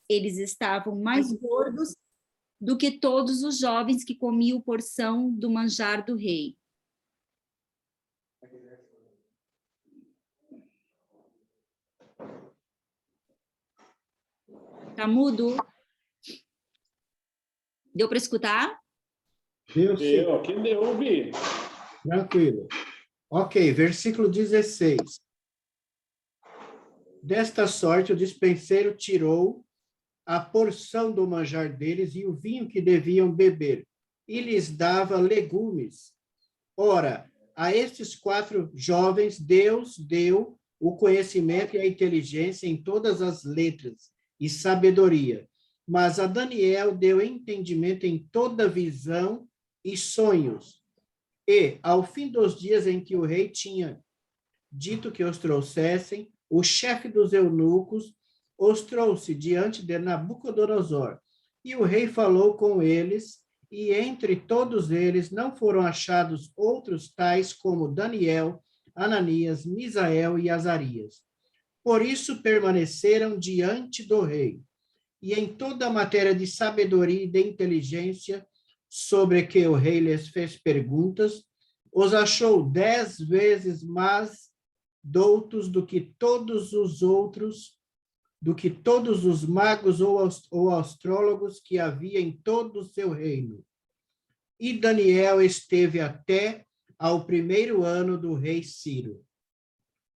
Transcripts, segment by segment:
Eles estavam mais gordos do que todos os jovens que comiam porção do manjar do rei. Tá mudo? Deu para escutar? Deu, sim. Deu, aqui deu, Bi. Tranquilo. Ok, versículo 16. Desta sorte, o despenseiro tirou a porção do manjar deles e o vinho que deviam beber, e lhes dava legumes. Ora, a estes 4 jovens, Deus deu o conhecimento e a inteligência em todas as letras e sabedoria. Mas a Daniel deu entendimento em toda visão e sonhos. E, ao fim dos dias em que o rei tinha dito que os trouxessem, o chefe dos eunucos os trouxe diante de Nabucodonosor. E o rei falou com eles, e entre todos eles não foram achados outros tais como Daniel, Ananias, Misael e Azarias. Por isso permaneceram diante do rei. E em toda a matéria de sabedoria e de inteligência, sobre que o rei lhes fez perguntas, os achou 10 vezes mais doutos do que todos os outros, do que todos os magos ou astrólogos que havia em todo o seu reino. E Daniel esteve até ao 1º ano do rei Ciro.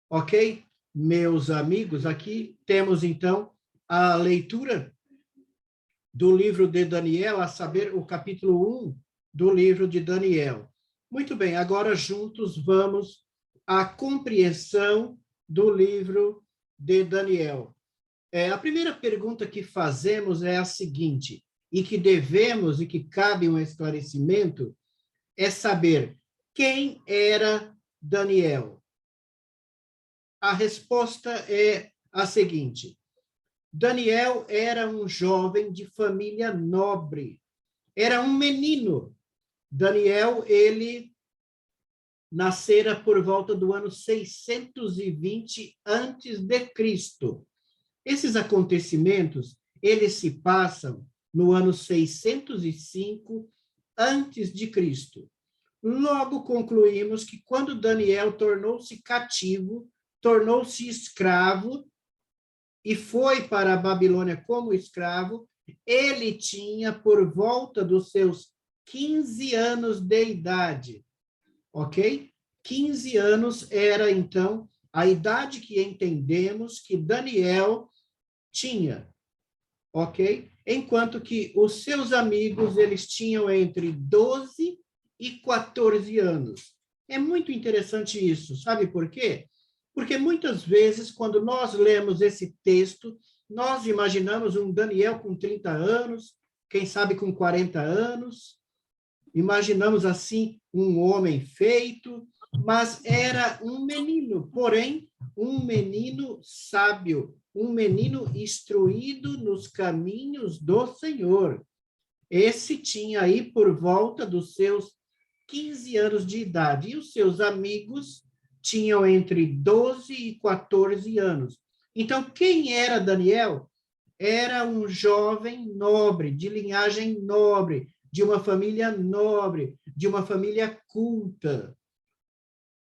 Ok? Meus amigos, aqui temos, então, a leitura do livro de Daniel, a saber, o capítulo 1 do livro de Daniel. Muito bem, agora juntos vamos à compreensão do livro de Daniel. A primeira pergunta que fazemos é a seguinte, e que devemos, e que cabe um esclarecimento, é saber quem era Daniel. A resposta é a seguinte: Daniel era um jovem de família nobre, era um menino. Daniel, ele nascera por volta do ano 620 antes de Cristo. Esses acontecimentos, eles se passam no ano 605 antes de Cristo. Logo concluímos que quando Daniel tornou-se cativo, tornou-se escravo e foi para a Babilônia como escravo, ele tinha por volta dos seus 15 anos de idade, ok? 15 anos era, então, a idade que entendemos que Daniel tinha, ok? Enquanto que os seus amigos, eles tinham entre 12 e 14 anos. É muito interessante isso, sabe por quê? Porque muitas vezes, quando nós lemos esse texto, nós imaginamos um Daniel com 30 anos, quem sabe com 40 anos, imaginamos assim um homem feito, mas era um menino, porém, um menino sábio, um menino instruído nos caminhos do Senhor. Esse tinha aí por volta dos seus 15 anos de idade, e os seus amigos tinham entre 12 e 14 anos. Então, quem era Daniel? Era um jovem nobre, de linhagem nobre, de uma família nobre, de uma família culta,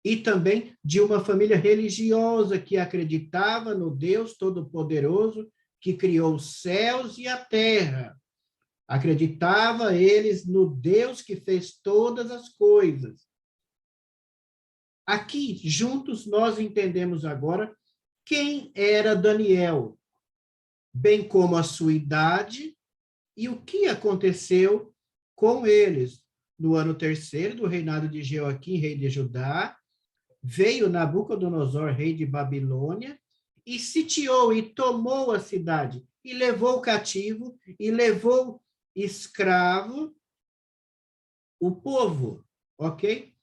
e também de uma família religiosa que acreditava no Deus Todo-Poderoso que criou os céus e a terra. Acreditava eles no Deus que fez todas as coisas. Aqui, juntos, nós entendemos agora quem era Daniel, bem como a sua idade e o que aconteceu com eles. No ano 3º do reinado de Jeoaquim, rei de Judá, veio Nabucodonosor, rei de Babilônia, e sitiou e tomou a cidade, e levou cativo, e levou escravo o povo, ok?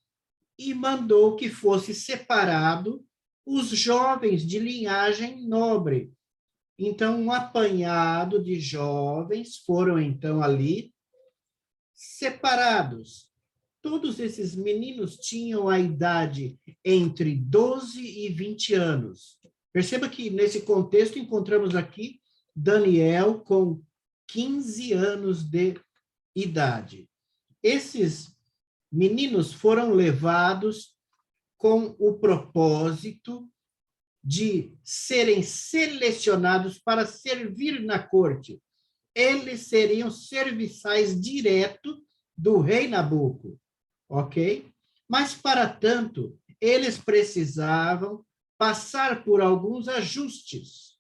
E mandou que fosse separado os jovens de linhagem nobre. Então, um apanhado de jovens foram, então, ali separados. Todos esses meninos tinham a idade entre 12 e 20 anos. Perceba que, nesse contexto, encontramos aqui Daniel com 15 anos de idade. Esses meninos foram levados com o propósito de serem selecionados para servir na corte. Eles seriam serviçais direto do rei Nabuco, ok? Mas, para tanto, eles precisavam passar por alguns ajustes,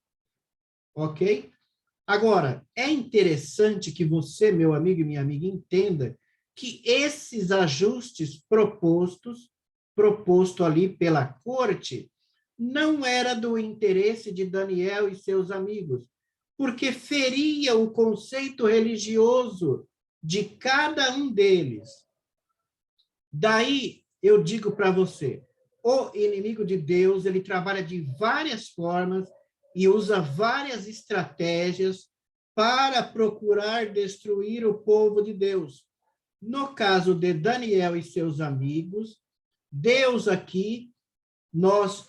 ok? Agora, é interessante que você, meu amigo e minha amiga, entenda que esses ajustes proposto ali pela corte, não era do interesse de Daniel e seus amigos, porque feria o conceito religioso de cada um deles. Daí, eu digo para você, o inimigo de Deus, ele trabalha de várias formas e usa várias estratégias para procurar destruir o povo de Deus. No caso de Daniel e seus amigos, Deus aqui, nós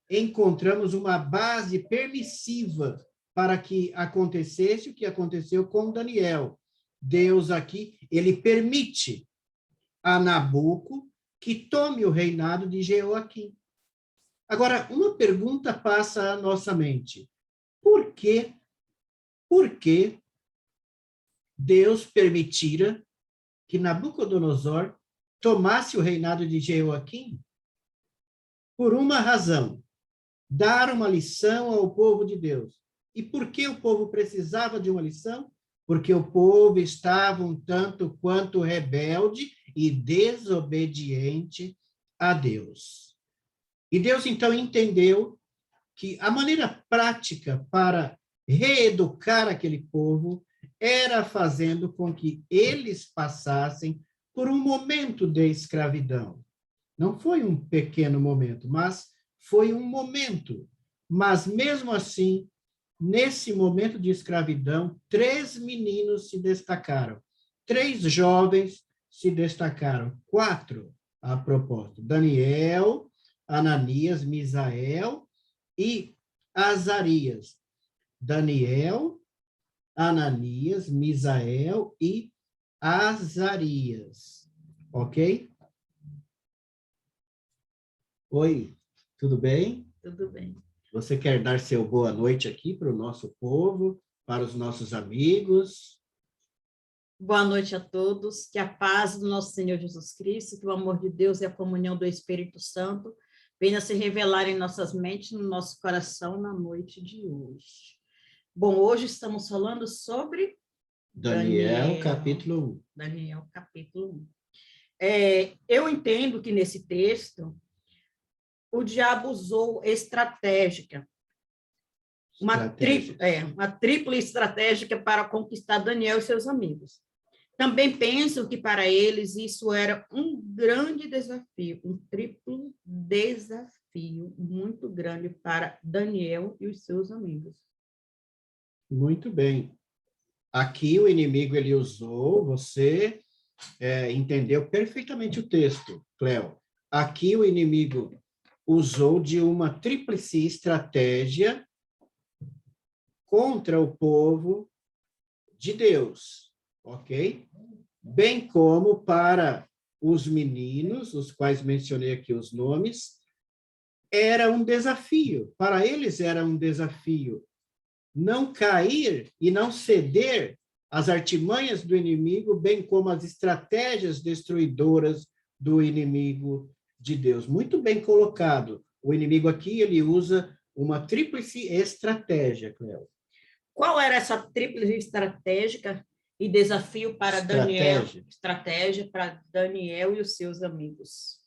encontramos uma base permissiva para que acontecesse o que aconteceu com Daniel. Deus aqui, ele permite a Nabuco que tome o reinado de Jeoaquim. Agora, uma pergunta passa à nossa mente. Por que Deus permitira que Nabucodonosor tomasse o reinado de Jeoaquim? Por uma razão, dar uma lição ao povo de Deus. E por que o povo precisava de uma lição? Porque o povo estava um tanto quanto rebelde e desobediente a Deus. E Deus, então, entendeu que a maneira prática para reeducar aquele povo era fazendo com que eles passassem por um momento de escravidão. Não foi um pequeno momento, mas foi um momento. Mas, mesmo assim, nesse momento de escravidão, 3 meninos se destacaram. 3 jovens se destacaram. 4, a propósito. Daniel, Ananias, Misael e Azarias. Daniel, Ananias, Misael e Azarias. Ok? Oi, tudo bem? Tudo bem. Você quer dar seu boa noite aqui para o nosso povo, para os nossos amigos? Boa noite a todos, que a paz do nosso Senhor Jesus Cristo, que o amor de Deus e a comunhão do Espírito Santo venha se revelar em nossas mentes, no nosso coração, na noite de hoje. Bom, hoje estamos falando sobre Daniel, capítulo 1. Daniel, capítulo 1. Eu entendo que nesse texto, o diabo usou uma tripla estratégia para conquistar Daniel e seus amigos. Também penso que para eles isso era um grande desafio, um triplo desafio muito grande para Daniel e os seus amigos. Muito bem. Aqui o inimigo ele usou, você entendeu perfeitamente o texto, Cléo. Aqui o inimigo usou de uma tríplice estratégia contra o povo de Deus, ok? Bem como para os meninos, os quais mencionei aqui os nomes, era um desafio, para eles era um desafio não cair e não ceder às artimanhas do inimigo, bem como às estratégias destruidoras do inimigo de Deus. Muito bem colocado. O inimigo aqui, ele usa uma tríplice estratégia, Cléo. Qual era essa tríplice estratégia e desafio para Daniel? Estratégia para Daniel e os seus amigos.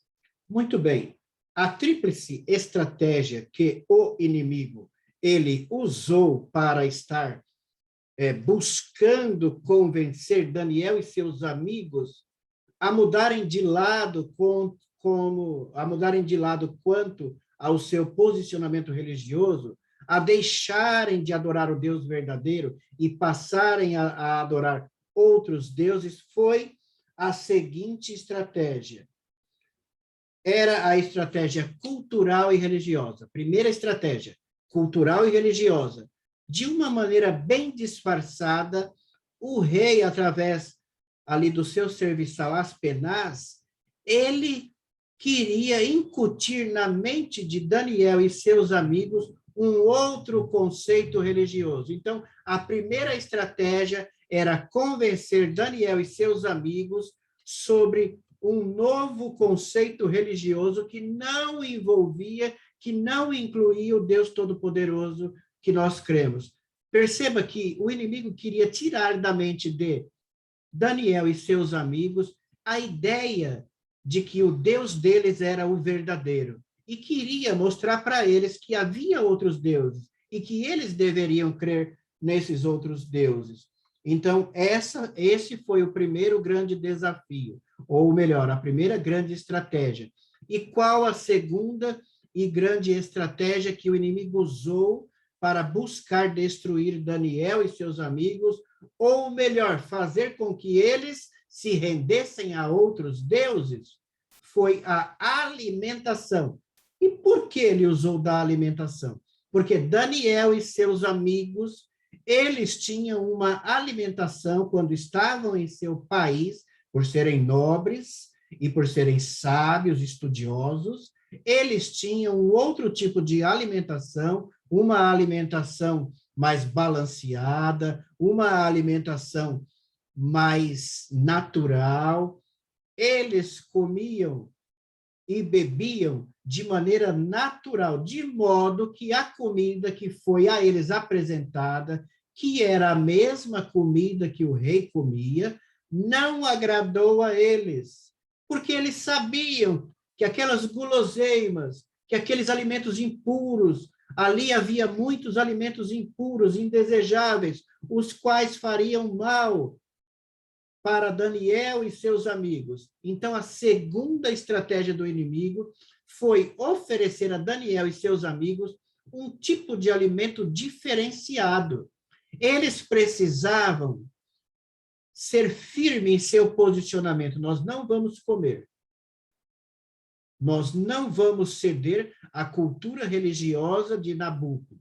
Muito bem. A tríplice estratégia que o inimigo ele usou para estar buscando convencer Daniel e seus amigos a mudarem de lado quanto ao seu posicionamento religioso, a deixarem de adorar o Deus verdadeiro e passarem a adorar outros deuses, foi a seguinte estratégia. Era a estratégia cultural e religiosa. Primeira estratégia, cultural e religiosa. de uma maneira bem disfarçada, o rei, através ali do seu serviçal Aspenaz, ele queria incutir na mente de Daniel e seus amigos um outro conceito religioso. Então, a primeira estratégia era convencer Daniel e seus amigos sobre um novo conceito religioso que não envolvia, que não incluía o Deus Todo-Poderoso que nós cremos. Perceba que o inimigo queria tirar da mente de Daniel e seus amigos a ideia de que o Deus deles era o verdadeiro e queria mostrar para eles que havia outros deuses e que eles deveriam crer nesses outros deuses. Então, esse foi o primeiro grande desafio, ou melhor, a primeira grande estratégia. E qual a segunda e grande estratégia que o inimigo usou para buscar destruir Daniel e seus amigos, ou melhor, fazer com que eles se rendessem a outros deuses? Foi a alimentação. E por que ele usou da alimentação? Porque Daniel e seus amigos, eles tinham uma alimentação quando estavam em seu país, por serem nobres e por serem sábios, estudiosos, eles tinham um outro tipo de alimentação, uma alimentação mais balanceada, uma alimentação mais natural. Eles comiam e bebiam de maneira natural, de modo que a comida que foi a eles apresentada, que era a mesma comida que o rei comia, não agradou a eles, porque eles sabiam que aquelas guloseimas, que aqueles alimentos impuros, ali havia muitos alimentos impuros, indesejáveis, os quais fariam mal para Daniel e seus amigos. Então, a segunda estratégia do inimigo foi oferecer a Daniel e seus amigos um tipo de alimento diferenciado. Eles precisavam ser firmes em seu posicionamento. Nós não vamos comer. Nós não vamos ceder à cultura religiosa de Nabuco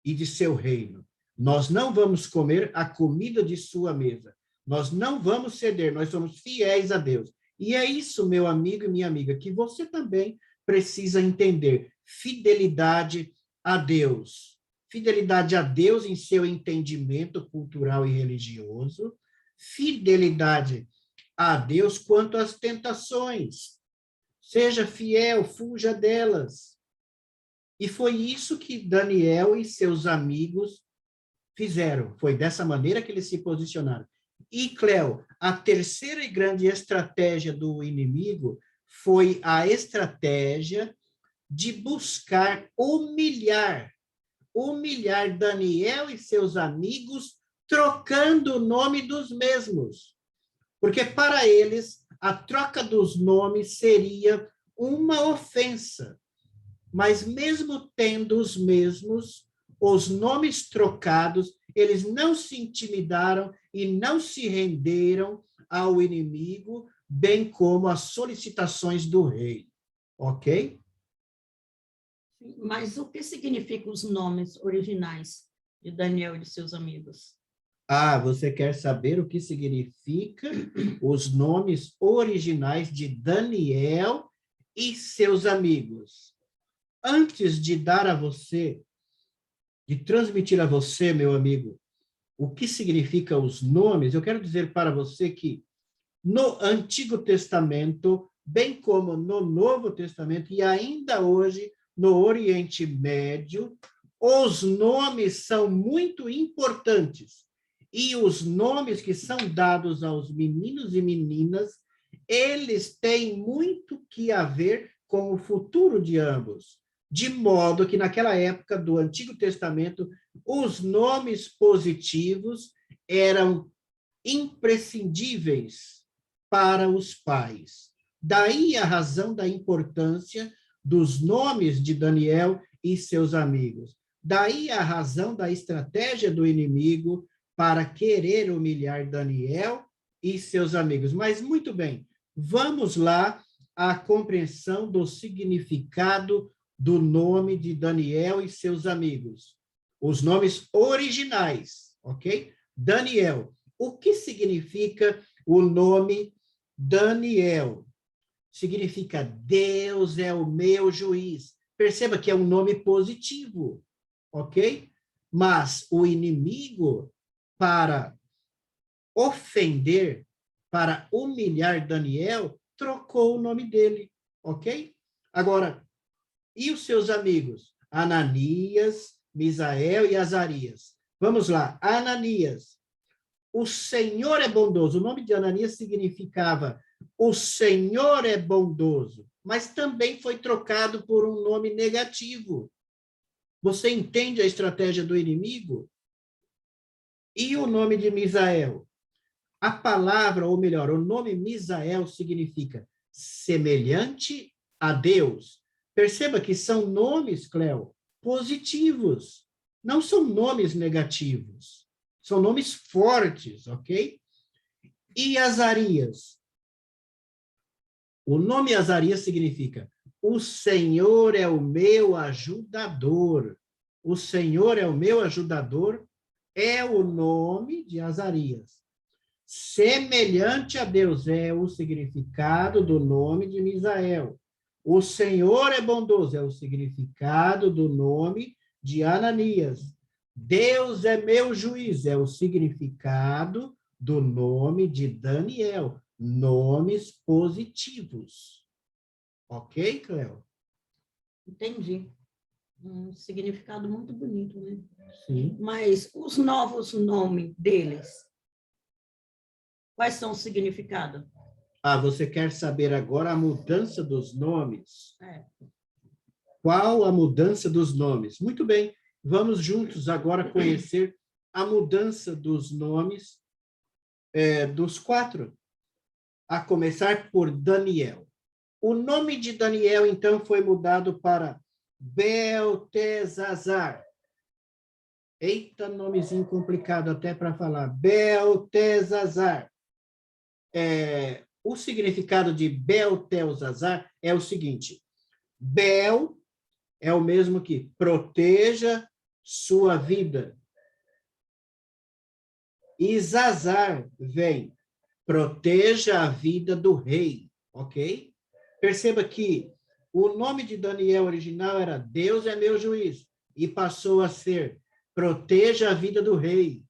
e de seu reino. Nós não vamos comer a comida de sua mesa. Nós não vamos ceder, nós somos fiéis a Deus. E é isso, meu amigo e minha amiga, que você também precisa entender. Fidelidade a Deus. Fidelidade a Deus em seu entendimento cultural e religioso. Fidelidade a Deus quanto às tentações. Seja fiel, fuja delas. E foi isso que Daniel e seus amigos fizeram. Foi dessa maneira que eles se posicionaram. E, Cléo, a terceira e grande estratégia do inimigo foi a estratégia de buscar humilhar Daniel e seus amigos, trocando o nome dos mesmos. Porque, para eles, a troca dos nomes seria uma ofensa. Mas, mesmo tendo os mesmos, os nomes trocados, eles não se intimidaram e não se renderam ao inimigo, bem como às solicitações do rei. Ok? Mas o que significam os nomes originais de Daniel e de seus amigos? Ah, você quer saber o que significa os nomes originais de Daniel e seus amigos? Antes de dar a você, de transmitir a você, meu amigo, o que significa os nomes, eu quero dizer para você que no Antigo Testamento, bem como no Novo Testamento e ainda hoje no Oriente Médio, os nomes são muito importantes. E os nomes que são dados aos meninos e meninas, eles têm muito que a ver com o futuro de ambos. De modo que, naquela época do Antigo Testamento, os nomes positivos eram imprescindíveis para os pais. Daí a razão da importância dos nomes de Daniel e seus amigos. Daí a razão da estratégia do inimigo para querer humilhar Daniel e seus amigos. Mas, muito bem, vamos lá à compreensão do significado do nome de Daniel e seus amigos. os nomes originais, ok? Daniel. O que significa o nome Daniel? Significa Deus é o meu juiz. Perceba que é um nome positivo, ok? Mas o inimigo, para ofender, para humilhar Daniel, trocou o nome dele, ok? Agora, e os seus amigos? Ananias, Misael e Azarias. Vamos lá, Ananias. O Senhor é bondoso. O nome de Ananias significava o Senhor é bondoso, mas também foi trocado por um nome negativo. Você entende a estratégia do inimigo? E o nome de Misael? A palavra, ou melhor, o nome Misael significa semelhante a Deus. Perceba que são nomes, Cléo, positivos. Não são nomes negativos. São nomes fortes, ok? E Azarias? O nome Azarias significa o Senhor é o meu ajudador. O Senhor é o meu ajudador é o nome de Azarias. Semelhante a Deus é o significado do nome de Misael. O Senhor é bondoso é o significado do nome de Ananias. Deus é meu juiz é o significado do nome de Daniel. Nomes positivos. Ok, Cleo? Entendi. Um significado muito bonito, né? Sim. Mas os novos nomes deles, quais são os significados? Você quer saber agora a mudança dos nomes? É. Qual a mudança dos nomes? Muito bem, vamos juntos agora conhecer a mudança dos nomes dos 4, a começar por Daniel. O nome de Daniel, então, foi mudado para Beltesazar. Eita, nomezinho complicado até para falar. Beltesazar. O significado de Beltesazar é o seguinte: Bel é o mesmo que proteja sua vida. E Zazar vem, proteja a vida do rei, ok? Perceba que o nome de Daniel original era Deus é meu juiz, e passou a ser proteja a vida do rei,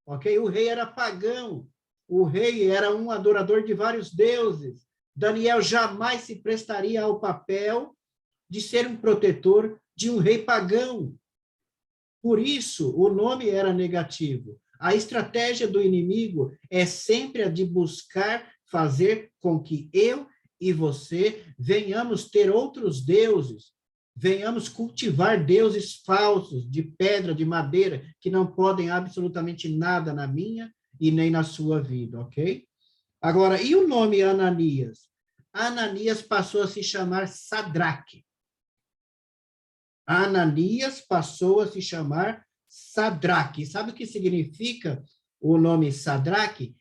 ok? O rei era pagão, o rei era um adorador de vários deuses. Daniel jamais se prestaria ao papel de ser um protetor de um rei pagão. Por isso, o nome era negativo. A estratégia do inimigo é sempre a de buscar fazer com que eu e você venhamos ter outros deuses, venhamos cultivar deuses falsos, de pedra, de madeira, que não podem absolutamente nada na minha e nem na sua vida, ok? Agora, e o nome Ananias? Ananias passou a se chamar Sadraque. Ananias passou a se chamar Sadraque. Sabe o que significa o nome Sadraque?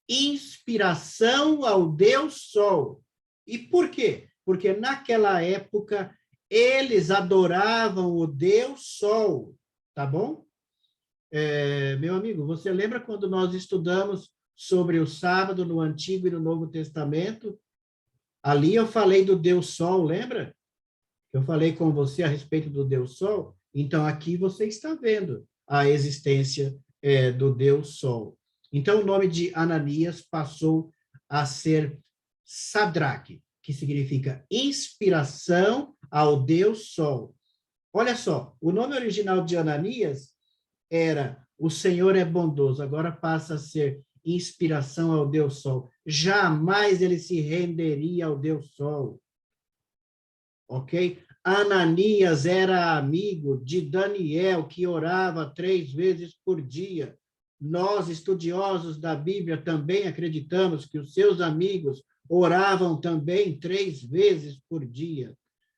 Inspiração ao Deus Sol. E por quê? Porque naquela época eles adoravam o Deus Sol, tá bom? Meu amigo, você lembra quando nós estudamos sobre o sábado no Antigo e no Novo Testamento? Ali eu falei do Deus Sol, lembra? Eu falei com você a respeito do Deus Sol. Então, aqui você está vendo a existência do Deus Sol. Então, o nome de Ananias passou a ser Sadraque, que significa inspiração ao Deus Sol. Olha só, o nome original de Ananias era o Senhor é bondoso, agora passa a ser inspiração ao Deus Sol. Jamais ele se renderia ao Deus Sol. Ok? Ananias era amigo de Daniel, que orava 3 vezes por dia. Nós, estudiosos da Bíblia, também acreditamos que os seus amigos oravam também 3 vezes por dia.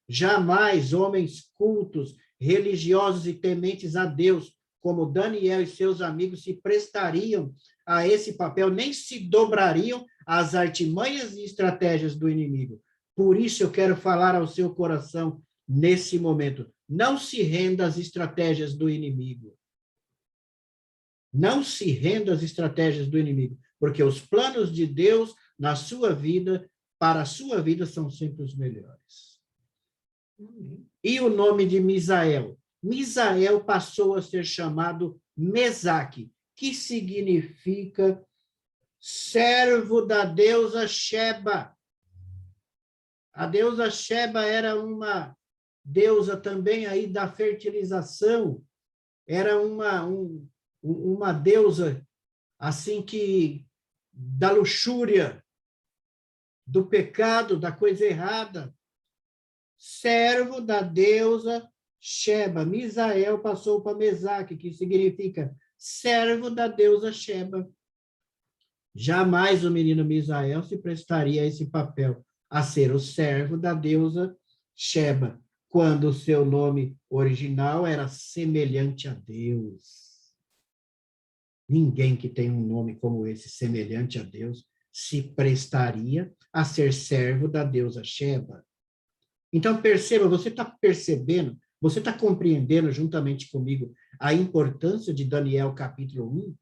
Jamais homens cultos, religiosos e tementes a Deus, como Daniel e seus amigos, se prestariam a esse papel, nem se dobrariam às artimanhas e estratégias do inimigo. Por isso eu quero falar ao seu coração nesse momento. Não se renda às estratégias do inimigo. Não se renda às estratégias do inimigo, porque os planos de Deus na sua vida, para a sua vida, são sempre os melhores. E o nome de Misael? Misael passou a ser chamado Mesaque, que significa servo da deusa Sheba. A deusa Sheba era uma deusa também aí da fertilização, era uma deusa assim que da luxúria, do pecado, da coisa errada. Servo da deusa Sheba. Misael passou para Mesaque, que significa servo da deusa Sheba. Jamais o menino Misael se prestaria a esse papel, a ser o servo da deusa Sheba, quando o seu nome original era semelhante a Deus. Ninguém que tem um nome como esse, semelhante a Deus, se prestaria a ser servo da deusa Sheba. Então, perceba, você está percebendo, você está compreendendo juntamente comigo a importância de Daniel capítulo 1?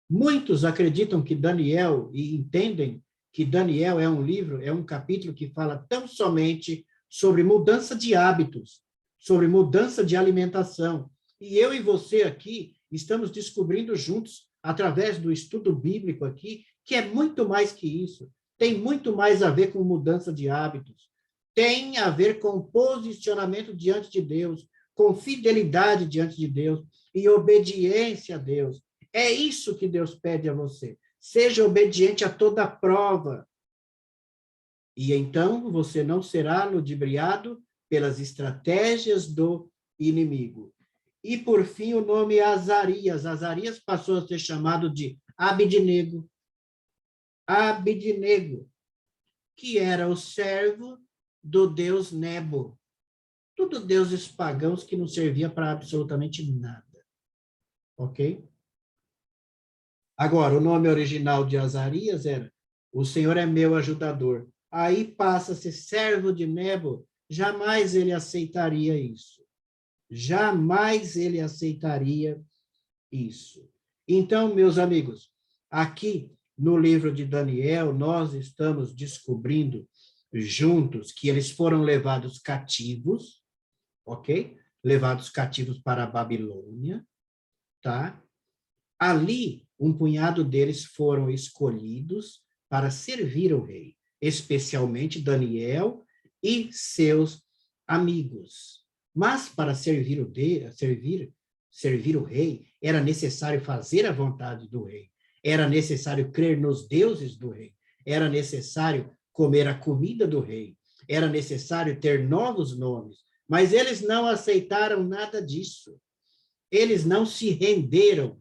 Muitos acreditam que Daniel, e entendem que Daniel é um livro, é um capítulo que fala tão somente sobre mudança de hábitos, sobre mudança de alimentação. E eu e você aqui estamos descobrindo juntos, através do estudo bíblico aqui, que é muito mais que isso. Tem muito mais a ver com mudança de hábitos. Tem a ver com posicionamento diante de Deus, com fidelidade diante de Deus e obediência a Deus. É isso que Deus pede a você. Seja obediente a toda prova. E então você não será ludibriado pelas estratégias do inimigo. E, por fim, o nome Azarias. Azarias passou a ser chamado de Abidnego. Abidnego, que era o servo do deus Nebo. Tudo deuses pagãos que não servia para absolutamente nada. Ok? Agora, o nome original de Azarias era O Senhor é meu ajudador. Aí passa a ser servo de Nebo. Jamais ele aceitaria isso. Jamais ele aceitaria isso. Então, meus amigos, aqui no livro de Daniel, nós estamos descobrindo juntos que eles foram levados cativos, ok? Levados cativos para a Babilônia, tá? Ali, um punhado deles foram escolhidos para servir o rei, especialmente Daniel e seus amigos. Mas para servir o rei, era necessário fazer a vontade do rei, era necessário crer nos deuses do rei, era necessário comer a comida do rei, era necessário ter novos nomes, mas eles não aceitaram nada disso. Eles não se renderam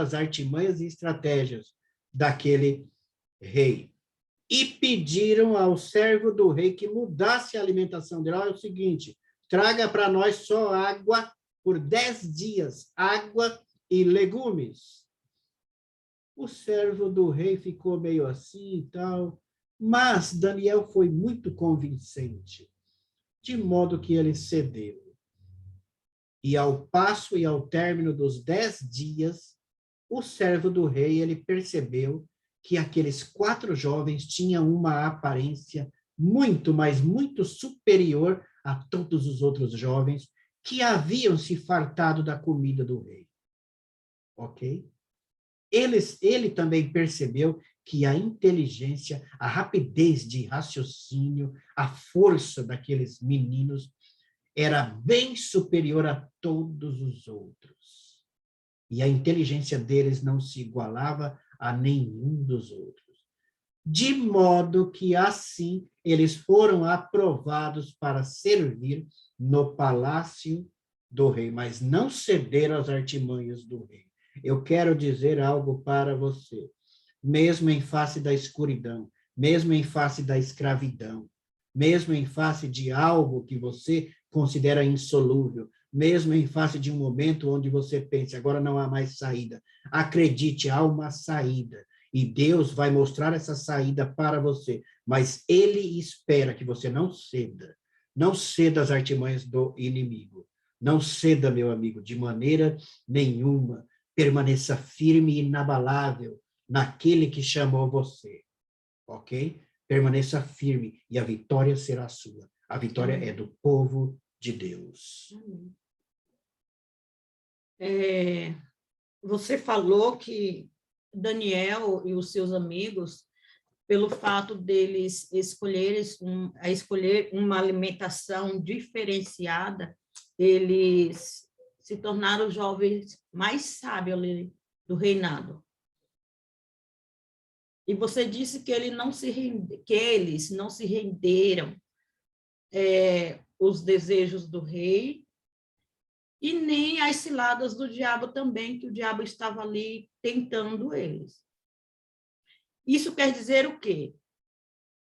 às artimanhas e estratégias daquele rei. E pediram ao servo do rei que mudasse a alimentação dele. Olha, é o seguinte, traga para nós só água por 10 dias, água e legumes. O servo do rei ficou meio assim e tal, mas Daniel foi muito convincente, de modo que ele cedeu. E ao passo e ao término dos 10 dias, o servo do rei, ele percebeu que aqueles 4 jovens tinham uma aparência muito, mas muito superior a todos os outros jovens que haviam se fartado da comida do rei. Ok? Ele também percebeu que a inteligência, a rapidez de raciocínio, a força daqueles meninos era bem superior a todos os outros. E a inteligência deles não se igualava a nenhum dos outros. De modo que, assim, eles foram aprovados para servir no palácio do rei, mas não cederam às artimanhas do rei. Eu quero dizer algo para você. Mesmo em face da escuridão, mesmo em face da escravidão, mesmo em face de algo que você considera insolúvel, mesmo em face de um momento onde você pensa, agora não há mais saída, acredite, há uma saída, e Deus vai mostrar essa saída para você, mas Ele espera que você não ceda, Não ceda às artimanhas do inimigo. Não ceda, meu amigo, de maneira nenhuma. Permaneça firme e inabalável naquele que chamou você. Ok? Permaneça firme e a vitória será sua. A vitória é do povo de Deus. Você falou que Daniel e os seus amigos, pelo fato deles escolher uma alimentação diferenciada, eles se tornaram os jovens mais sábios ali do reinado. E você disse que eles não se renderam os desejos do rei e nem às ciladas do diabo também, que o diabo estava ali tentando eles. Isso quer dizer o quê?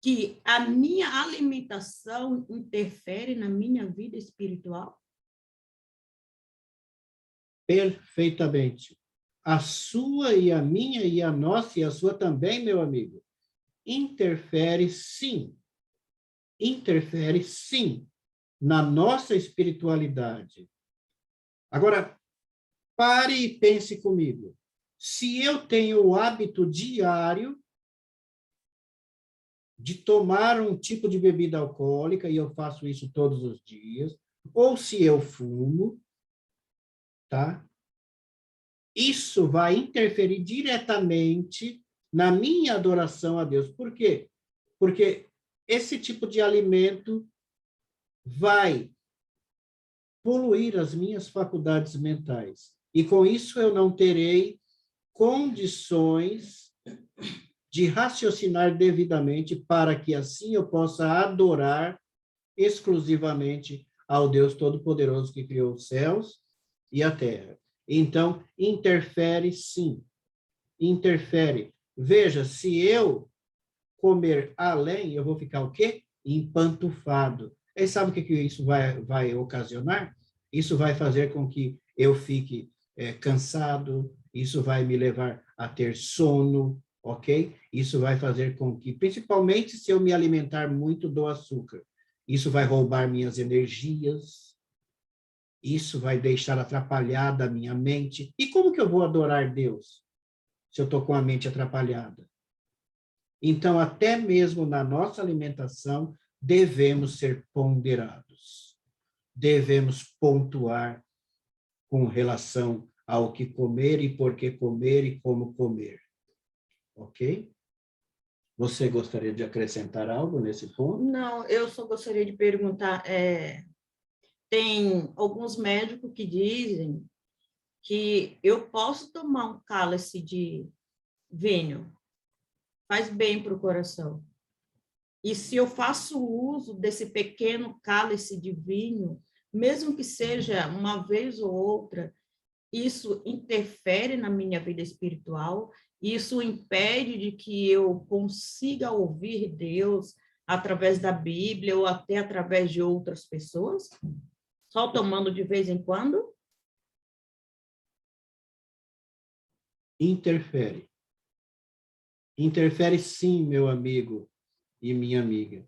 Que a minha alimentação interfere na minha vida espiritual? Perfeitamente. A sua e a minha e a nossa e a sua também, meu amigo. Interfere sim. Interfere sim na nossa espiritualidade. Agora, pare e pense comigo. Se eu tenho o hábito diário de tomar um tipo de bebida alcoólica, e eu faço isso todos os dias, ou se eu fumo, tá? Isso vai interferir diretamente na minha adoração a Deus. Por quê? Porque esse tipo de alimento vai poluir as minhas faculdades mentais. E com isso eu não terei condições de raciocinar devidamente para que assim eu possa adorar exclusivamente ao Deus Todo-Poderoso que criou os céus e a terra. Então, interfere sim, interfere. Veja, se eu comer além, eu vou ficar o quê? Empantufado. E sabe o que isso vai ocasionar? Isso vai fazer com que eu fique cansado, isso vai me levar a ter sono, ok? Isso vai fazer com que, principalmente se eu me alimentar muito do açúcar, isso vai roubar minhas energias, isso vai deixar atrapalhada a minha mente. E como que eu vou adorar Deus se eu estou com a mente atrapalhada? Então, até mesmo na nossa alimentação, devemos ser ponderados. Devemos pontuar com relação ao que comer e por que comer e como comer. Ok? Você gostaria de acrescentar algo nesse ponto? Não, eu só gostaria de perguntar, tem alguns médicos que dizem que eu posso tomar um cálice de vinho, faz bem para o coração. E se eu faço uso desse pequeno cálice de vinho, mesmo que seja uma vez ou outra, isso interfere na minha vida espiritual, isso impede de que eu consiga ouvir Deus através da Bíblia ou até através de outras pessoas, só tomando de vez em quando? Interfere. Interfere sim, meu amigo e minha amiga.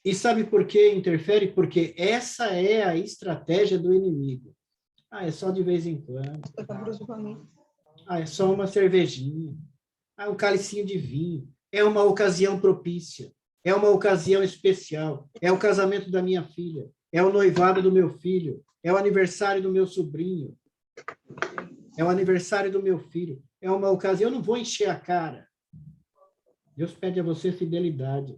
E sabe por que interfere? Porque essa é a estratégia do inimigo. É só de vez em quando. É só uma cervejinha. Um cálicinho de vinho. É uma ocasião propícia. É uma ocasião especial. É o casamento da minha filha. É o noivado do meu filho. É o aniversário do meu sobrinho. É o aniversário do meu filho. É uma ocasião. Eu não vou encher a cara. Deus pede a você fidelidade.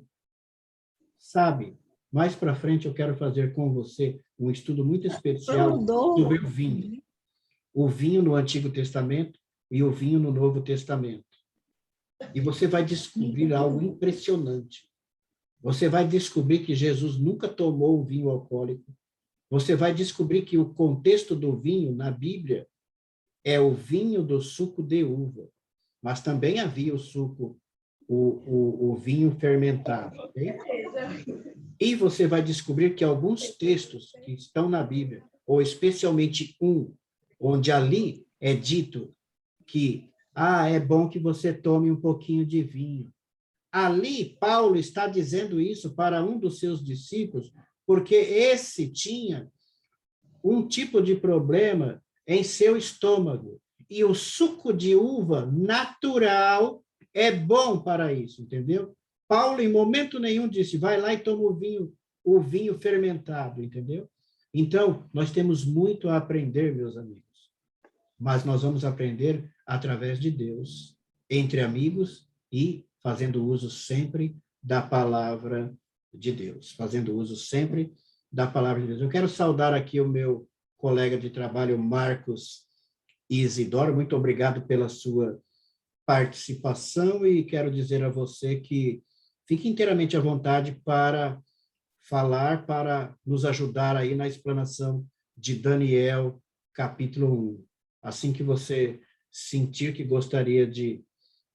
Sabe, mais para frente eu quero fazer com você um estudo muito especial sobre o vinho. O vinho no Antigo Testamento e o vinho no Novo Testamento. E você vai descobrir algo impressionante. Você vai descobrir que Jesus nunca tomou o vinho alcoólico. Você vai descobrir que o contexto do vinho na Bíblia é o vinho do suco de uva. Mas também havia o suco, o vinho fermentado. Okay? E você vai descobrir que alguns textos que estão na Bíblia, ou especialmente um, onde ali é dito que é bom que você tome um pouquinho de vinho. Ali, Paulo está dizendo isso para um dos seus discípulos, porque esse tinha um tipo de problema em seu estômago. E o suco de uva natural é bom para isso, entendeu? Paulo, em momento nenhum, disse, vai lá e toma o vinho fermentado, entendeu? Então, nós temos muito a aprender, meus amigos. Mas nós vamos aprender através de Deus, entre amigos e fazendo uso sempre da palavra de Deus. Fazendo uso sempre da palavra de Deus. Eu quero saudar aqui o meu colega de trabalho, Marcos Isidoro. Muito obrigado pela sua participação e quero dizer a você que fique inteiramente à vontade para falar, para nos ajudar aí na explanação de Daniel, capítulo 1. Assim que você sentir que gostaria de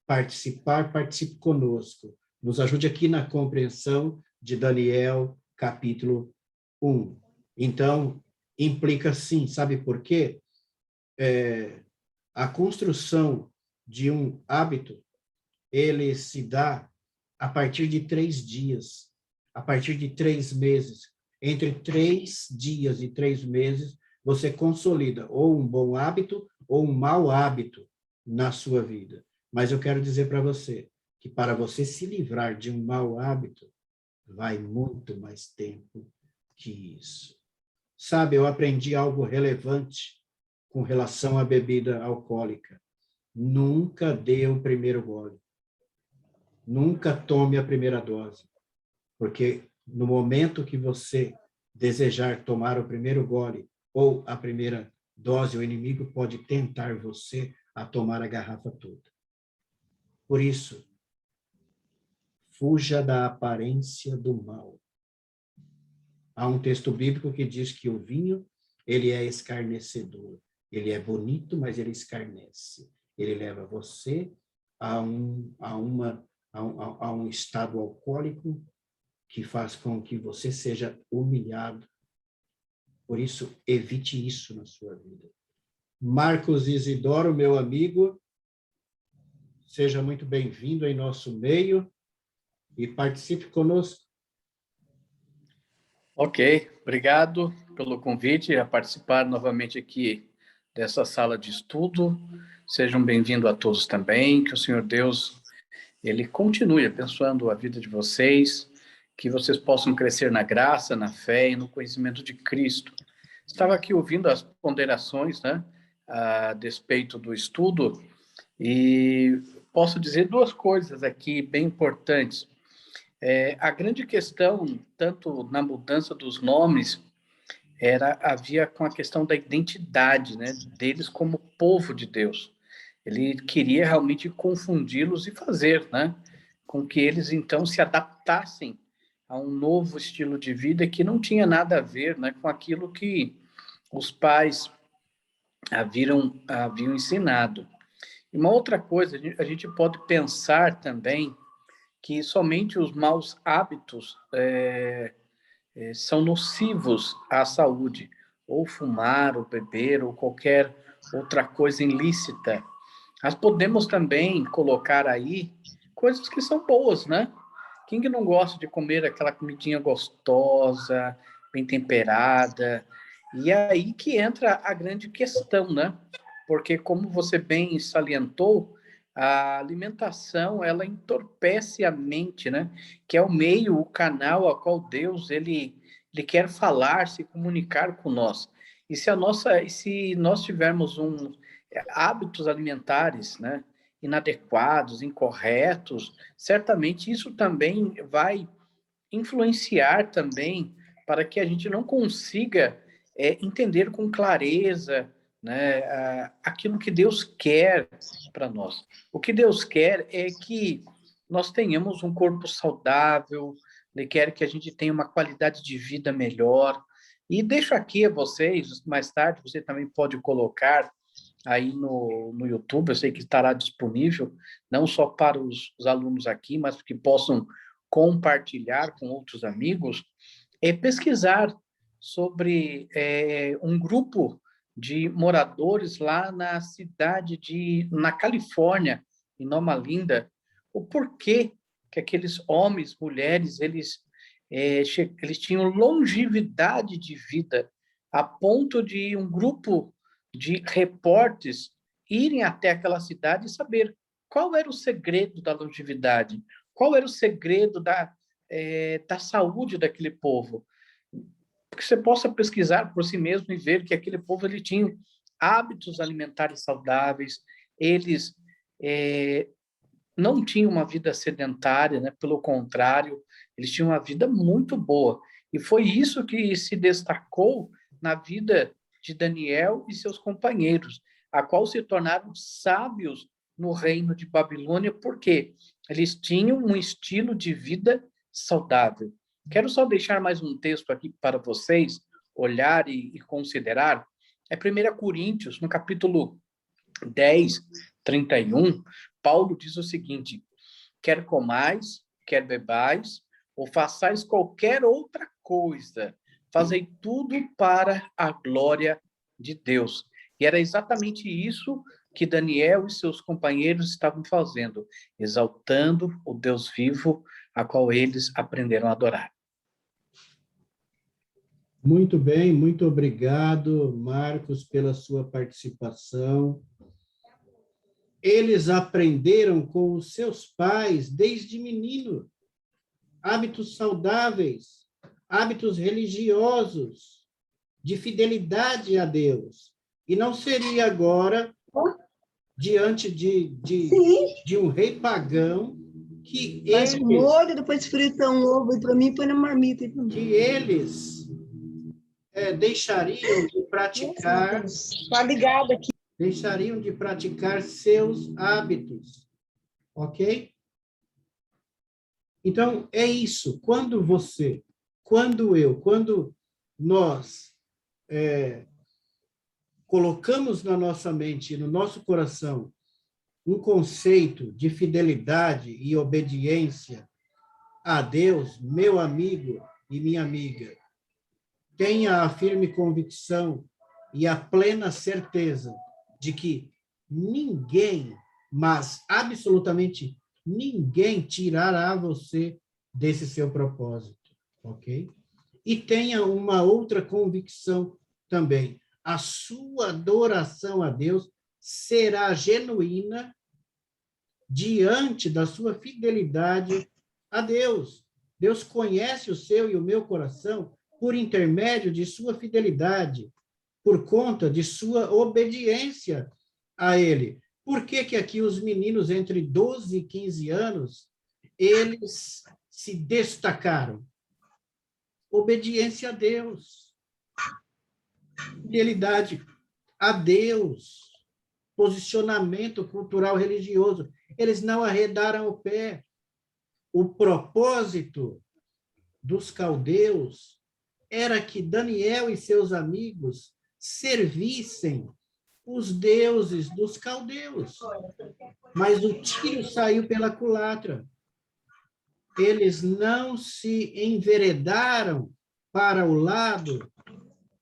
participar, participe conosco. Nos ajude aqui na compreensão de Daniel, capítulo 1. Então, implica sim, sabe por quê? A construção de um hábito, ele se dá a partir de 3 dias, a partir de 3 meses. Entre 3 dias e 3 meses, você consolida ou um bom hábito ou um mau hábito na sua vida. Mas eu quero dizer para você que para você se livrar de um mau hábito, vai muito mais tempo que isso. Sabe, eu aprendi algo relevante com relação à bebida alcoólica. Nunca dê o primeiro gole. Nunca tome a primeira dose. Porque no momento que você desejar tomar o primeiro gole ou a primeira dose, o inimigo pode tentar você a tomar a garrafa toda. Por isso, fuja da aparência do mal. Há um texto bíblico que diz que o vinho, ele é escarnecedor. Ele é bonito, mas ele escarnece. Ele leva você a um estado alcoólico que faz com que você seja humilhado. Por isso, evite isso na sua vida. Marcos Isidoro, meu amigo, seja muito bem-vindo em nosso meio e participe conosco. Ok, obrigado pelo convite a participar novamente aqui dessa sala de estudo. Sejam bem-vindos a todos também, que o Senhor Deus, Ele continue abençoando a vida de vocês, que vocês possam crescer na graça, na fé e no conhecimento de Cristo. Estava aqui ouvindo as ponderações, né, a despeito do estudo, e posso dizer 2 coisas aqui bem importantes. A grande questão, tanto na mudança dos nomes, havia com a questão da identidade, né, deles como povo de Deus. Ele queria realmente confundi-los e fazer, né, com que eles então se adaptassem a um novo estilo de vida que não tinha nada a ver, né, com aquilo que os pais haviam ensinado. E uma outra coisa, a gente pode pensar também que somente os maus hábitos são nocivos à saúde, ou fumar, ou beber, ou qualquer outra coisa ilícita. Nós podemos também colocar aí coisas que são boas, né? Quem que não gosta de comer aquela comidinha gostosa, bem temperada? E é aí que entra a grande questão, né? Porque, como você bem salientou, a alimentação, ela entorpece a mente, né? Que é o meio, o canal a qual Deus, ele quer falar, se comunicar com nós. E se nós tivermos hábitos alimentares, né, inadequados, incorretos, certamente isso também vai influenciar também para que a gente não consiga entender com clareza, né, aquilo que Deus quer para nós. O que Deus quer é que nós tenhamos um corpo saudável, Ele quer que a gente tenha uma qualidade de vida melhor. E deixo aqui a vocês, mais tarde você também pode colocar aí no YouTube, eu sei que estará disponível, não só para os alunos aqui, mas que possam compartilhar com outros amigos, pesquisar sobre um grupo de moradores lá na cidade na Califórnia, em Loma Linda, o porquê que aqueles homens, mulheres, eles eles tinham longevidade de vida, a ponto de um grupo de repórteres irem até aquela cidade e saber qual era o segredo da longevidade, qual era o segredo da saúde daquele povo. Que você possa pesquisar por si mesmo e ver que aquele povo ele tinha hábitos alimentares saudáveis, eles não tinham uma vida sedentária, né? Pelo contrário, eles tinham uma vida muito boa. E foi isso que se destacou na vida de Daniel e seus companheiros, a qual se tornaram sábios no reino de Babilônia, porque eles tinham um estilo de vida saudável. Quero só deixar mais um texto aqui para vocês olhar e considerar. É 1 Coríntios, no capítulo 10, 31, Paulo diz o seguinte: quer comais, quer bebais, ou façais qualquer outra coisa, fazei tudo para a glória de Deus. E era exatamente isso que Daniel e seus companheiros estavam fazendo, exaltando o Deus vivo, a qual eles aprenderam a adorar. Muito bem, muito obrigado, Marcos, pela sua participação. Eles aprenderam com os seus pais desde menino, hábitos saudáveis, hábitos religiosos, de fidelidade a Deus. E não seria agora, diante de um rei pagão, que faz com molho, depois frita um ovo para mim e põe na marmita. Que eles deixariam de praticar... Está ligado aqui. Deixariam de praticar seus hábitos, ok? Então, é isso. Quando nós colocamos na nossa mente, no nosso coração, um conceito de fidelidade e obediência a Deus, meu amigo e minha amiga, tenha a firme convicção e a plena certeza de que ninguém, mas absolutamente ninguém, tirará você desse seu propósito, ok? E tenha uma outra convicção também: a sua adoração a Deus será genuína diante da sua fidelidade a Deus. Deus conhece o seu e o meu coração por intermédio de sua fidelidade, por conta de sua obediência a Ele. Por que que aqui os meninos entre 12 e 15 anos, eles se destacaram? Obediência a Deus, fidelidade a Deus, posicionamento cultural religioso. Eles não arredaram o pé. O propósito dos caldeus era que Daniel e seus amigos servissem os deuses dos caldeus. Mas o tiro saiu pela culatra. Eles não se enveredaram para o lado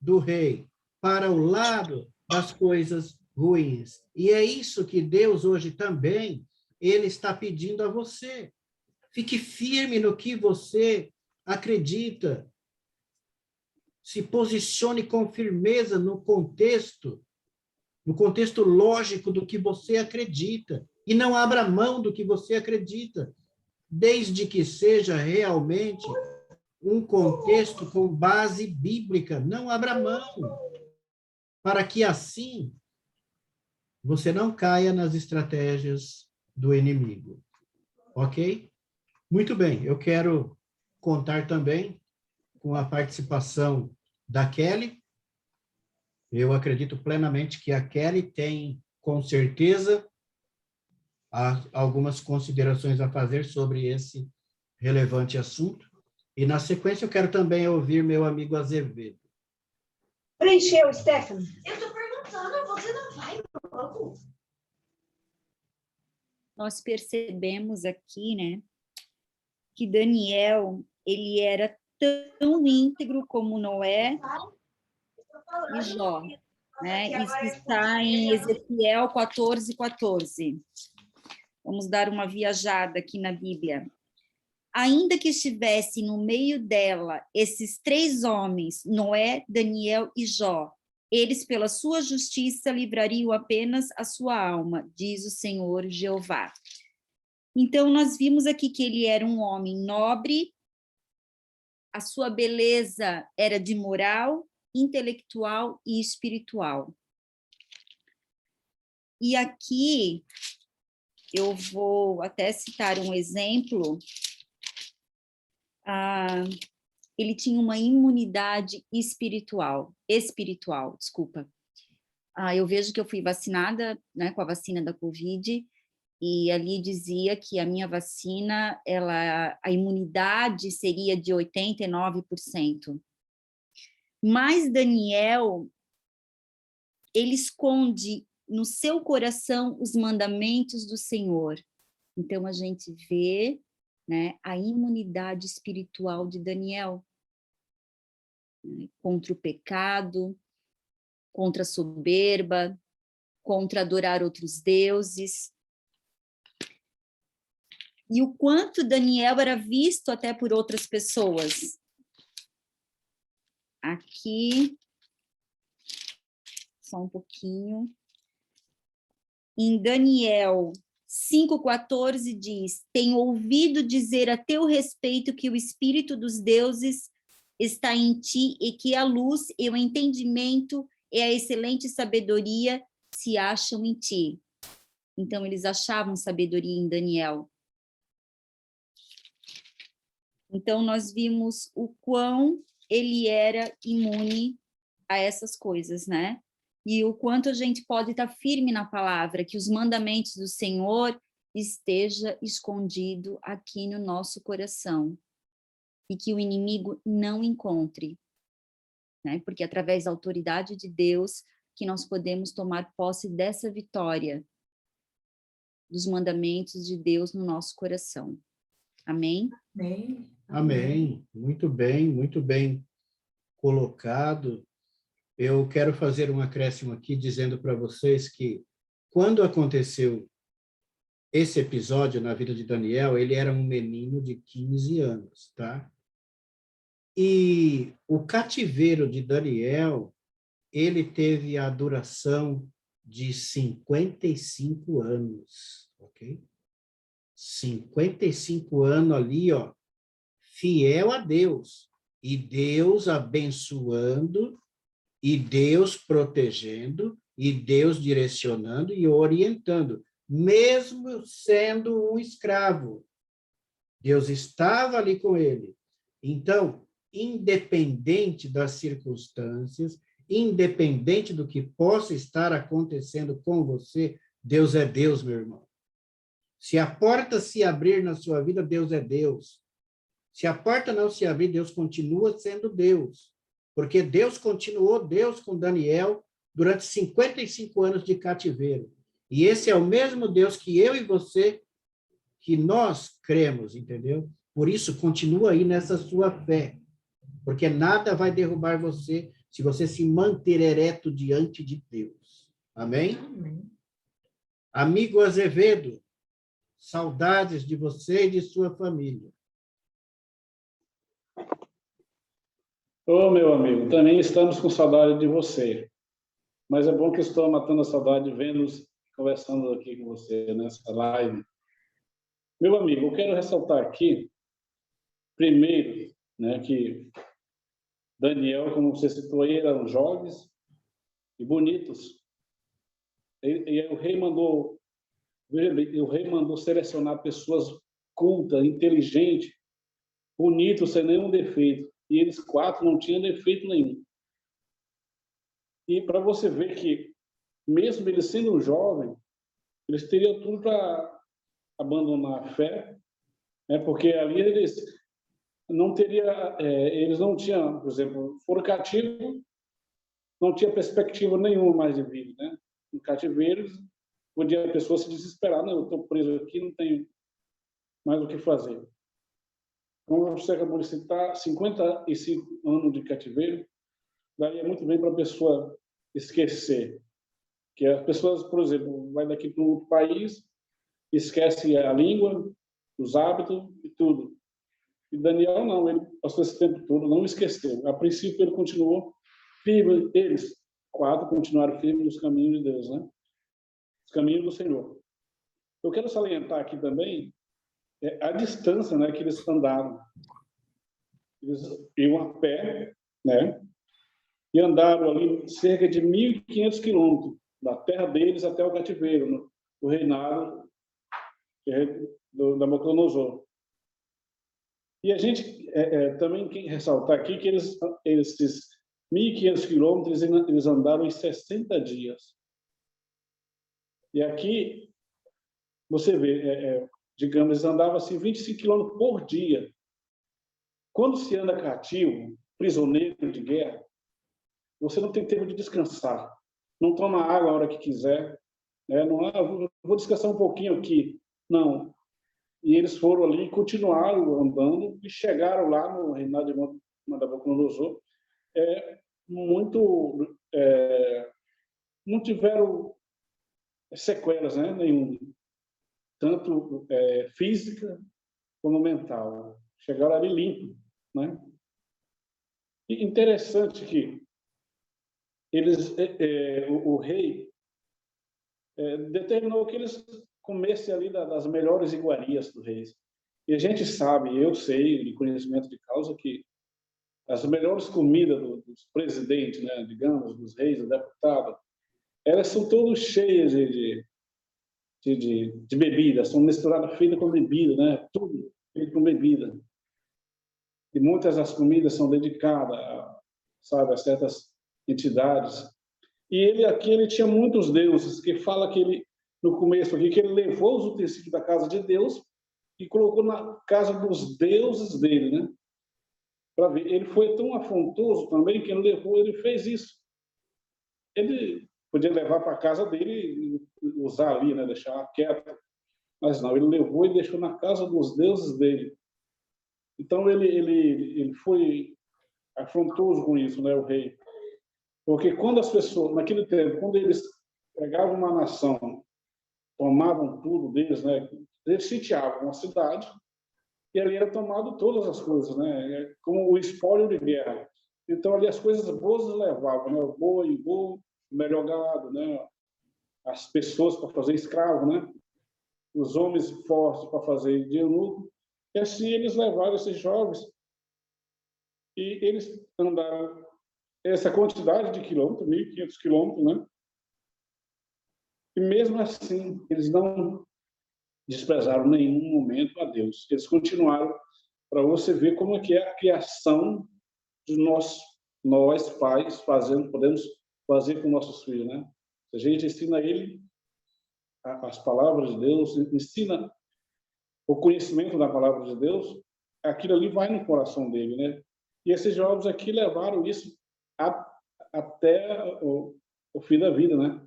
do rei, para o lado das coisas ruins. E é isso que Deus hoje também, Ele está pedindo a você. Fique firme no que você acredita. Se posicione com firmeza no contexto lógico do que você acredita, e não abra mão do que você acredita, desde que seja realmente um contexto com base bíblica. Não abra mão, para que assim você não caia nas estratégias do inimigo. Ok? Muito bem, eu quero contar também com a participação da Kelly. Eu acredito plenamente que a Kelly tem, com certeza, algumas considerações a fazer sobre esse relevante assunto. E, na sequência, eu quero também ouvir meu amigo Azevedo. Preencheu, Stephanie? Eu estou perguntando, você não vai logo? Nós percebemos aqui, né, que Daniel, ele era tão íntegro como Noé e Jó, né? Isso está em Ezequiel 14, 14. Vamos dar uma viajada aqui na Bíblia. ainda que estivesse no meio dela esses 3 homens, Noé, Daniel e Jó, eles, pela sua justiça, livrariam apenas a sua alma, diz o Senhor Jeová. Então, nós vimos aqui que ele era um homem nobre, a sua beleza era de moral, intelectual e espiritual. E aqui, eu vou até citar um exemplo. Ele tinha uma imunidade espiritual, desculpa. Eu vejo que eu fui vacinada, né, com a vacina da Covid, e ali dizia que a minha vacina, a imunidade seria de 89%. Mas Daniel, ele esconde no seu coração os mandamentos do Senhor. Então, a gente vê, né, a imunidade espiritual de Daniel, né, contra o pecado, contra a soberba, contra adorar outros deuses. E o quanto Daniel era visto até por outras pessoas. Aqui, só um pouquinho. Em Daniel 5,14 diz: tenho ouvido dizer a teu respeito que o Espírito dos deuses está em ti e que a luz e o entendimento e a excelente sabedoria se acham em ti. Então, eles achavam sabedoria em Daniel. Então, nós vimos o quão ele era imune a essas coisas, né? E o quanto a gente pode estar firme na palavra, que os mandamentos do Senhor esteja escondido aqui no nosso coração e que o inimigo não encontre, né? Porque é através da autoridade de Deus que nós podemos tomar posse dessa vitória dos mandamentos de Deus no nosso coração. Amém? Amém. Amém. Muito bem colocado. Eu quero fazer um acréscimo aqui, dizendo para vocês que, quando aconteceu esse episódio na vida de Daniel, ele era um menino de 15 anos, tá? E o cativeiro de Daniel, ele teve a duração de 55 anos, ok? 55 anos ali, ó, fiel a Deus, e Deus abençoando, e Deus protegendo, e Deus direcionando e orientando, mesmo sendo um escravo. Deus estava ali com ele. Então, independente das circunstâncias, independente do que possa estar acontecendo com você, Deus é Deus, meu irmão. Se a porta se abrir na sua vida, Deus é Deus. Se a porta não se abrir, Deus continua sendo Deus. Porque Deus continuou Deus com Daniel durante 55 anos de cativeiro. E esse é o mesmo Deus que eu e você, que nós cremos, entendeu? Por isso, continua aí nessa sua fé. Porque nada vai derrubar você se você se manter ereto diante de Deus. Amém? Amém. Amigo Azevedo, saudades de você e de sua família. Ô, meu amigo, também estamos com saudade de você. Mas é bom que estou matando a saudade vendo-nos conversando aqui com você nessa live. Meu amigo, eu quero ressaltar aqui, primeiro, né, que Daniel, como você citou aí, eram jovens e bonitos. E o rei mandou selecionar pessoas cultas, inteligentes, bonitos, sem nenhum defeito. E eles 4 não tinham defeito nenhum. E para você ver que, mesmo eles sendo jovens, eles teriam tudo para abandonar a fé, né? Porque ali eles não tinham, por exemplo, foram cativos, não tinha perspectiva nenhuma mais de vida, né? No cativeiro, podia a pessoa se desesperar, não, eu estou preso aqui, não tenho mais o que fazer. Como você acabou de citar, 55 anos de cativeiro, daria muito bem para a pessoa esquecer. Que as pessoas, por exemplo, vai daqui para um outro país, esquece a língua, os hábitos e tudo. E Daniel não, ele passou esse tempo todo, não esqueceu. A princípio ele continuou firme, eles 4 continuaram firmes nos caminhos de Deus, né? Os caminhos do Senhor. Eu quero salientar aqui também a distância, né, que eles andaram. Eles iam a pé, né? E andaram ali cerca de 1.500 quilômetros da terra deles até o cativeiro, no reinado da Nabucodonosor. E a gente também quer ressaltar aqui que esses 1.500 quilômetros eles andaram em 60 dias. E aqui você vê, digamos, eles andavam assim 25 quilômetros por dia. Quando se anda cativo, prisioneiro de guerra, você não tem tempo de descansar. Não toma água a hora que quiser. Né? Não, vou descansar um pouquinho aqui. Não. E eles foram ali, continuaram andando e chegaram lá no reinado de Nabucodonosor. Não tiveram sequelas, né? Nenhuma. Tanto física como mental. Chegaram ali limpo, né? E interessante que o rei determinou que eles comessem ali das melhores iguarias do rei. E a gente sabe, eu sei, de conhecimento de causa, que as melhores comidas dos presidentes, né, digamos, dos reis, dos deputados, elas são todas cheias de bebida, são misturadas, feitas com bebida, né? Tudo feito com bebida. E muitas das comidas são dedicadas, sabe, a certas entidades. E ele tinha muitos deuses, que fala que ele, no começo aqui, que ele levou os utensílios da casa de Deus e colocou na casa dos deuses dele, né? Para ver, ele foi tão afrontoso também que ele fez isso. Ele podia levar para a casa dele e usar ali, né, deixar quieto, mas não, ele levou e deixou na casa dos deuses dele. Então ele foi afrontoso com isso, né, o rei. Porque quando as pessoas, naquele tempo, quando eles pegavam uma nação, tomavam tudo deles, né, eles sitiavam uma cidade e ali era tomado todas as coisas, né, como o espólio de guerra. Então ali as coisas boas levavam, né, o boi, o melhor gado, né, as pessoas para fazer escravo, né, os homens fortes para fazer de eunuco. E assim eles levaram esses jovens e eles andaram essa quantidade de quilômetros, 1.500 quilômetros, né? E mesmo assim, eles não desprezaram em nenhum momento a Deus. Eles continuaram, para você ver como é que é a criação de nós pais, podemos fazer com nossos filhos, né? A gente ensina ele as palavras de Deus, ensina o conhecimento da palavra de Deus, aquilo ali vai no coração dele, né? E esses jovens aqui levaram isso até o fim da vida, né?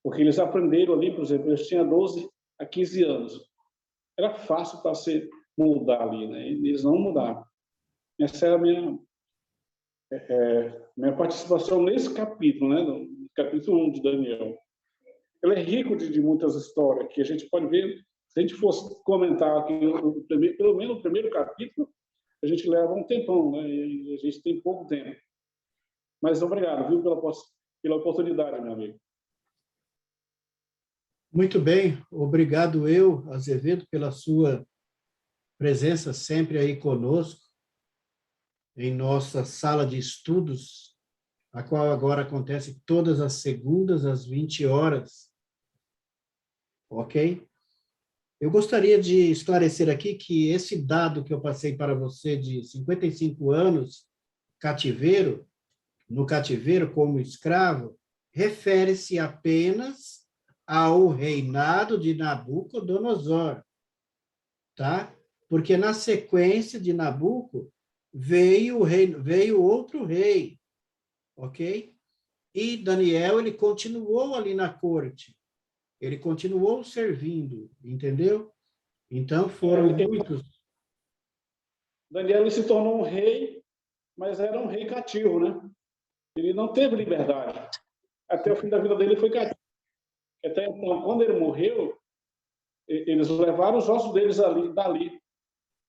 Porque eles aprenderam ali, por exemplo, eles tinham 12 a 15 anos. Era fácil para se mudar ali, né? E eles não mudaram. Essa é a minha participação nesse capítulo, né? No capítulo 1 de Daniel. Ele é rico de muitas histórias que a gente pode ver. Se a gente fosse comentar aqui, pelo menos o primeiro capítulo, a gente leva um tempão, né? E a gente tem pouco tempo. Mas obrigado, viu, pela oportunidade, meu amigo. Muito bem, obrigado Azevedo, pela sua presença sempre aí conosco, em nossa sala de estudos, a qual agora acontece todas as segundas, às 20 horas. Ok? Eu gostaria de esclarecer aqui que esse dado que eu passei para você de 55 anos no cativeiro como escravo, refere-se apenas ao reinado de Nabucodonosor, tá? Porque na sequência de Nabuco veio outro rei, ok? E Daniel, ele continuou ali na corte, ele continuou servindo, entendeu? Então foram muitos. Daniel se tornou um rei, mas era um rei cativo, né? Ele não teve liberdade. Até o fim da vida dele foi cativo. Até então, quando ele morreu, eles levaram os ossos deles dali.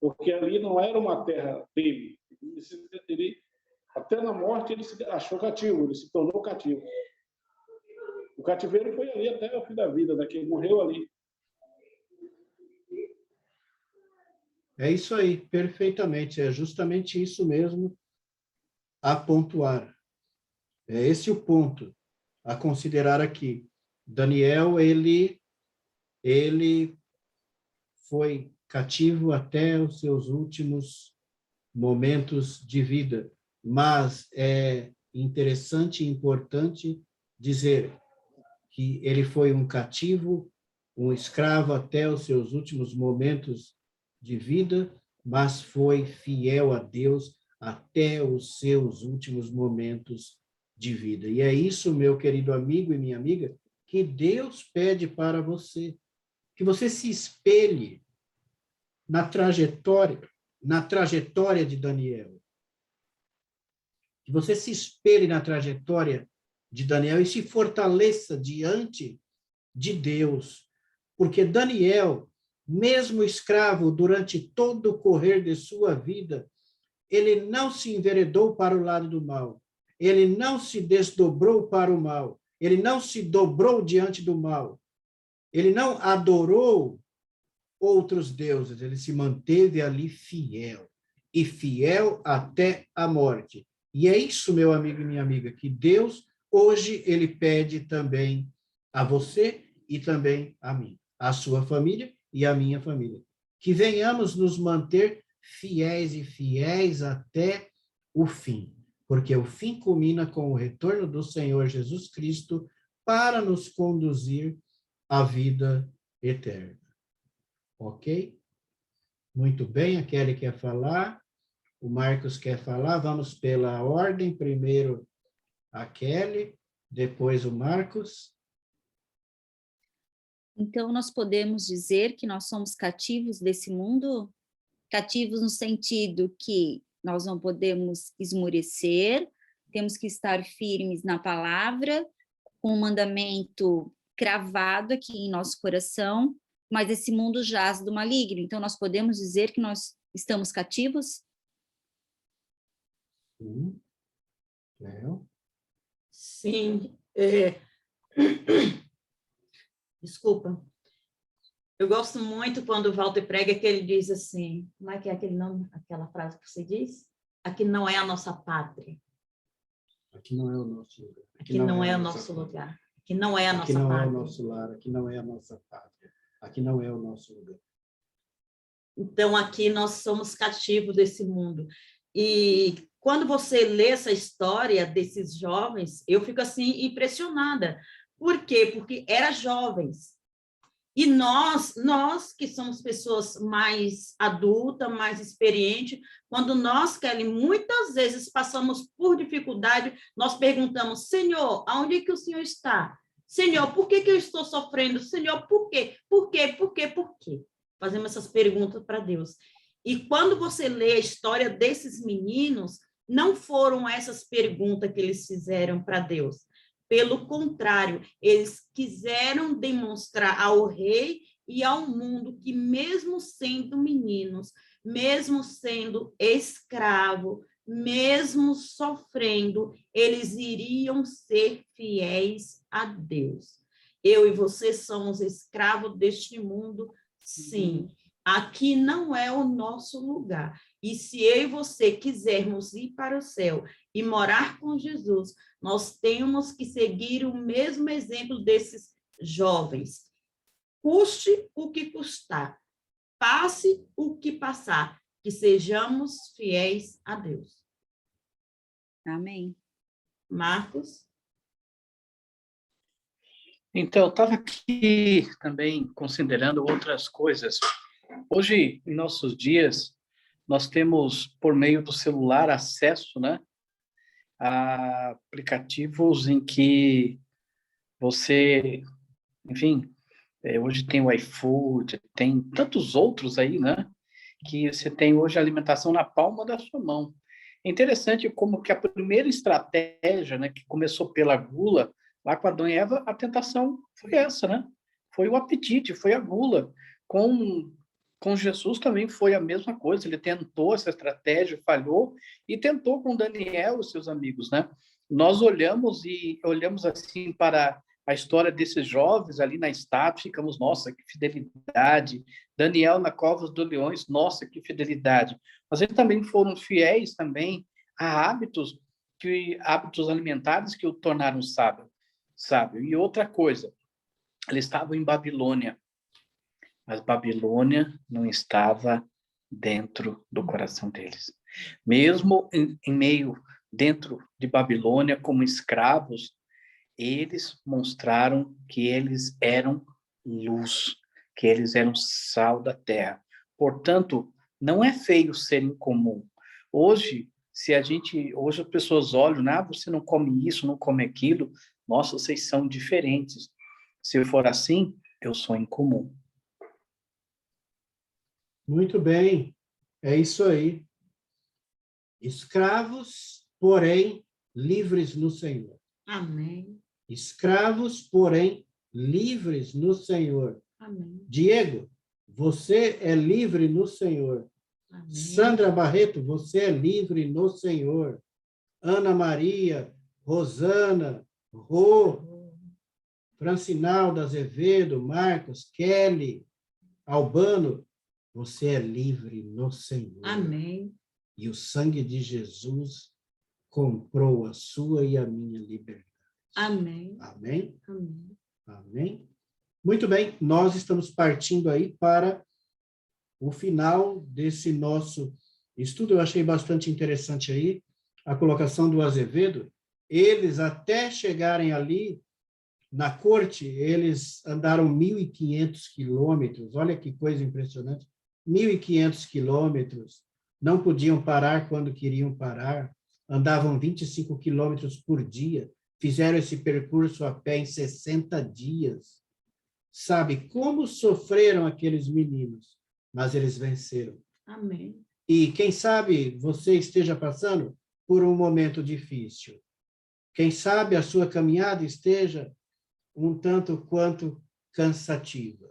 porque ali não era uma terra dele. Ele, até na morte, ele se achou cativo, ele se tornou cativo. O cativeiro foi ali até o fim da vida, né? Que ele morreu ali. É isso aí, perfeitamente. É justamente isso mesmo a pontuar. É esse o ponto a considerar aqui. Daniel, ele foi cativo até os seus últimos momentos de vida. Mas é interessante e importante dizer que ele foi um cativo, um escravo até os seus últimos momentos de vida, mas foi fiel a Deus até os seus últimos momentos de vida. E é isso, meu querido amigo e minha amiga, que Deus pede para você, que você se espelhe na trajetória de Daniel. Que você se espelhe na trajetória de Daniel e se fortaleça diante de Deus. Porque Daniel, mesmo escravo durante todo o correr de sua vida, ele não se enveredou para o lado do mal. Ele não se desdobrou para o mal. Ele não se dobrou diante do mal. Ele não adorou outros deuses. Ele se manteve ali fiel. E fiel até a morte. E é isso, meu amigo e minha amiga, que Deus, hoje, ele pede também a você e também a mim, a sua família e a minha família. Que venhamos nos manter fiéis e fiéis até o fim, porque o fim culmina com o retorno do Senhor Jesus Cristo para nos conduzir à vida eterna. Ok? Muito bem, a Kelly quer falar, o Marcos quer falar, vamos pela ordem, primeiro a Kelly, depois o Marcos. Então, nós podemos dizer que nós somos cativos desse mundo? Cativos no sentido que nós não podemos esmorecer, temos que estar firmes na palavra, com o mandamento cravado aqui em nosso coração, mas esse mundo jaz do maligno. Então, nós podemos dizer que nós estamos cativos? Sim. Léo? Sim. Desculpa. Eu gosto muito quando o Walter prega que ele diz assim, como é que é aquele nome, aquela frase que você diz? Aqui não é a nossa pátria. Aqui não é o nosso lugar. Aqui não é o nosso lugar. Aqui não é a nossa pátria. Aqui não é o nosso lar, aqui não é a nossa pátria. Aqui não é o nosso lugar. Então, aqui nós somos cativos desse mundo. E quando você lê essa história desses jovens, eu fico assim impressionada. Por quê? Porque eram jovens. E nós que somos pessoas mais adultas, mais experientes, quando nós, Kelly, muitas vezes passamos por dificuldade, nós perguntamos, Senhor, aonde é que o Senhor está? Senhor, por que eu estou sofrendo? Senhor, por quê? Por quê? Por quê? Por quê? Fazemos essas perguntas para Deus. E quando você lê a história desses meninos, não foram essas perguntas que eles fizeram para Deus. Pelo contrário, eles quiseram demonstrar ao rei e ao mundo que, mesmo sendo meninos, mesmo sendo escravo, mesmo sofrendo, eles iriam ser fiéis a Deus. Eu e você somos escravos deste mundo, sim. Aqui não é o nosso lugar. E se eu e você quisermos ir para o céu e morar com Jesus, nós temos que seguir o mesmo exemplo desses jovens. Custe o que custar, passe o que passar, que sejamos fiéis a Deus. Amém. Marcos? Então, eu estava aqui também considerando outras coisas. Hoje, em nossos dias, nós temos, por meio do celular, acesso, né, a aplicativos em que você, enfim, hoje tem o iFood, tem tantos outros aí, né, que você tem hoje a alimentação na palma da sua mão. É interessante como que a primeira estratégia, né, que começou pela gula, lá com Adão e Eva, a tentação foi essa, né? Foi o apetite, foi a gula, com Com Jesus também foi a mesma coisa, ele tentou essa estratégia, falhou, e tentou com Daniel e seus amigos, né? Nós olhamos assim para a história desses jovens ali na estátua, ficamos, nossa, que fidelidade. Daniel na cova dos leões, nossa, que fidelidade. Mas eles também foram fiéis também a hábitos alimentares que o tornaram sábio. E outra coisa, eles estavam em Babilônia, mas Babilônia não estava dentro do coração deles. Mesmo dentro de Babilônia, como escravos, eles mostraram que eles eram luz, que eles eram sal da terra. Portanto, não é feio ser incomum. Hoje as pessoas olham, você não come isso, não come aquilo, nossa, vocês são diferentes. Se for assim, eu sou incomum. Muito bem, é isso aí. Escravos, porém, livres no Senhor. Amém. Escravos, porém, livres no Senhor. Amém. Diego, você é livre no Senhor. Amém. Sandra Barreto, você é livre no Senhor. Ana Maria, Rosana, Rô, Francinaldo Azevedo, Marcos, Kelly, Albano, você é livre no Senhor. Amém. E o sangue de Jesus comprou a sua e a minha liberdade. Amém. Amém? Amém. Amém? Muito bem, nós estamos partindo aí para o final desse nosso estudo. Eu achei bastante interessante aí a colocação do Azevedo. Eles, até chegarem ali na corte, eles andaram 1.500 quilômetros. Olha que coisa impressionante. 1.500 quilômetros. Não podiam parar quando queriam parar. Andavam 25 quilômetros por dia. Fizeram esse percurso a pé em 60 dias. Sabe como sofreram aqueles meninos? Mas eles venceram. Amém. E quem sabe você esteja passando por um momento difícil. Quem sabe a sua caminhada esteja um tanto quanto cansativa,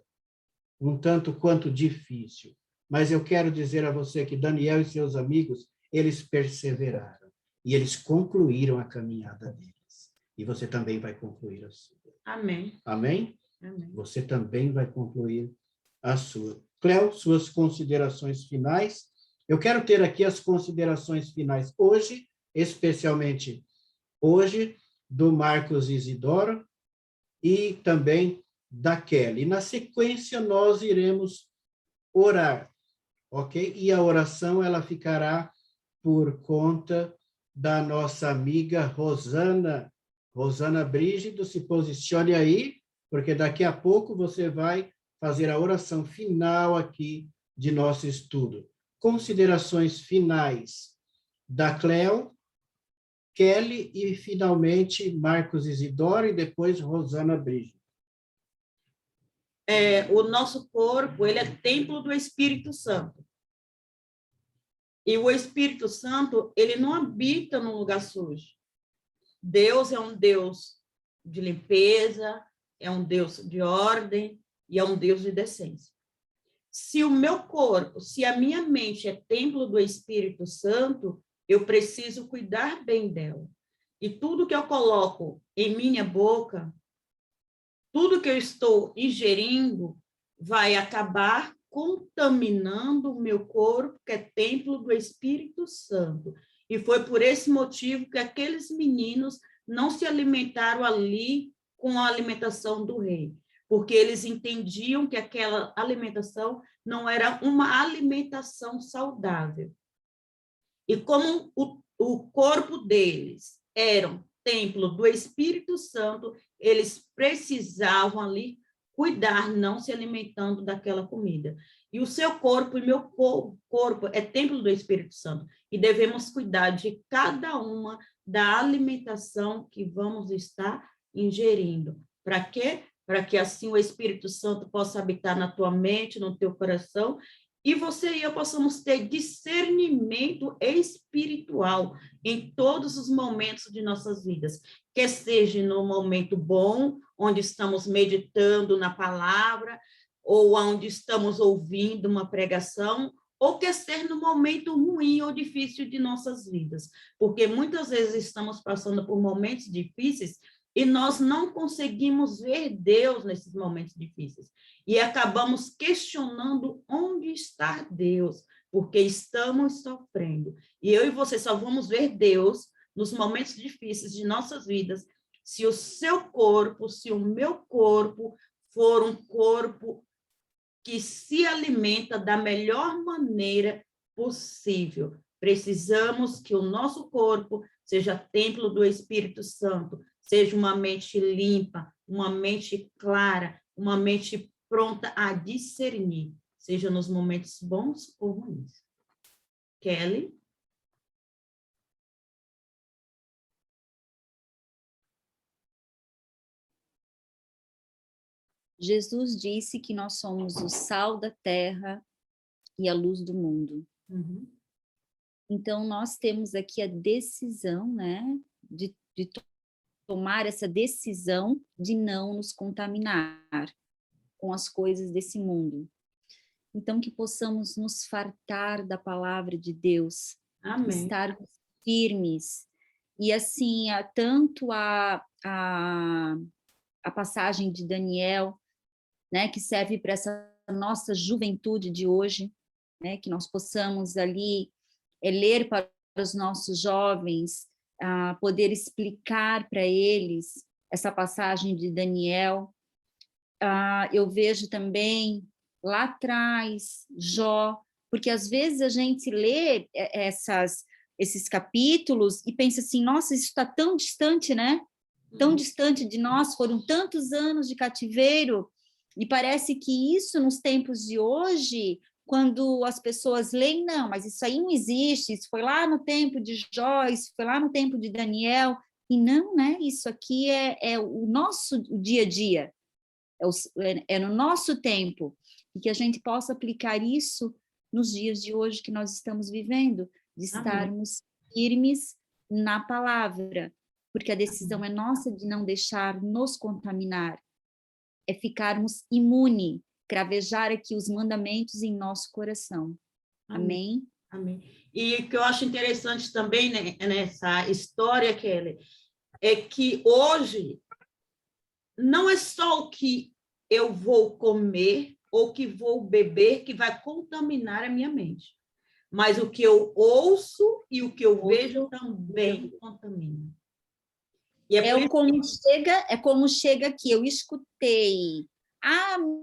um tanto quanto difícil. Mas eu quero dizer a você que Daniel e seus amigos, eles perseveraram e eles concluíram a caminhada deles. E você também vai concluir a sua. Amém. Amém? Amém. Você também vai concluir a sua. Cléo, suas considerações finais. Eu quero ter aqui as considerações finais hoje, especialmente hoje, do Marcos Isidoro e também da Kelly. Na sequência, nós iremos orar, ok? E a oração, ela ficará por conta da nossa amiga Rosana. Rosana Brígido, se posicione aí, porque daqui a pouco você vai fazer a oração final aqui de nosso estudo. Considerações finais da Cleo, Kelly e, finalmente, Marcos Isidoro e depois Rosana Brígido. O nosso corpo, ele é templo do Espírito Santo. E o Espírito Santo, ele não habita num lugar sujo. Deus é um Deus de limpeza, é um Deus de ordem e é um Deus de decência. Se o meu corpo, se a minha mente é templo do Espírito Santo, eu preciso cuidar bem dela. E tudo que eu coloco em minha boca, tudo que eu estou ingerindo, vai acabar contaminando o meu corpo, que é templo do Espírito Santo. E foi por esse motivo que aqueles meninos não se alimentaram ali com a alimentação do rei, porque eles entendiam que aquela alimentação não era uma alimentação saudável. E como o corpo deles era um templo do Espírito Santo, eles precisavam ali cuidar, não se alimentando daquela comida. E o seu corpo e meu corpo é templo do Espírito Santo. E devemos cuidar de cada uma da alimentação que vamos estar ingerindo. Para quê? Para que assim o Espírito Santo possa habitar na tua mente, no teu coração, e você e eu possamos ter discernimento espiritual em todos os momentos de nossas vidas, quer seja no momento bom, onde estamos meditando na palavra, ou onde estamos ouvindo uma pregação, ou quer ser no momento ruim ou difícil de nossas vidas, porque muitas vezes estamos passando por momentos difíceis e nós não conseguimos ver Deus nesses momentos difíceis, e acabamos questionando onde está Deus, porque estamos sofrendo. E eu e você só vamos ver Deus nos momentos difíceis de nossas vidas, se o seu corpo, se o meu corpo for um corpo que se alimenta da melhor maneira possível. Precisamos que o nosso corpo seja templo do Espírito Santo, seja uma mente limpa, uma mente clara, uma mente pronta a discernir, seja nos momentos bons ou ruins. Kelly? Jesus disse que nós somos o sal da terra e a luz do mundo. Uhum. Então, nós temos aqui a decisão, né, de tomar essa decisão de não nos contaminar com as coisas desse mundo. Então, que possamos nos fartar da palavra de Deus, Amém. estar firmes. E assim, tanto a passagem de Daniel, né, que serve para essa nossa juventude de hoje, né, que nós possamos ali ler para os nossos jovens, poder explicar para eles essa passagem de Daniel. Eu vejo também lá atrás Jó, porque às vezes a gente lê esses capítulos e pensa assim, nossa, isso está tão distante, né? Tão distante de nós, foram tantos anos de cativeiro, e parece que isso nos tempos de hoje, quando as pessoas leem, não, mas isso aí não existe, isso foi lá no tempo de Jó, isso foi lá no tempo de Daniel, e não, né? Isso aqui é o nosso dia a dia, é no nosso tempo, e que a gente possa aplicar isso nos dias de hoje que nós estamos vivendo, de estarmos firmes na palavra, porque a decisão é nossa de não deixar nos contaminar, é ficarmos imune, cravejar aqui os mandamentos em nosso coração. Amém? Amém. E o que eu acho interessante também, né, nessa história, Kelly, é que hoje não é só o que eu vou comer ou que vou beber que vai contaminar a minha mente, mas o que eu ouço e o que eu vejo também contamina. E como chega aqui, eu escutei,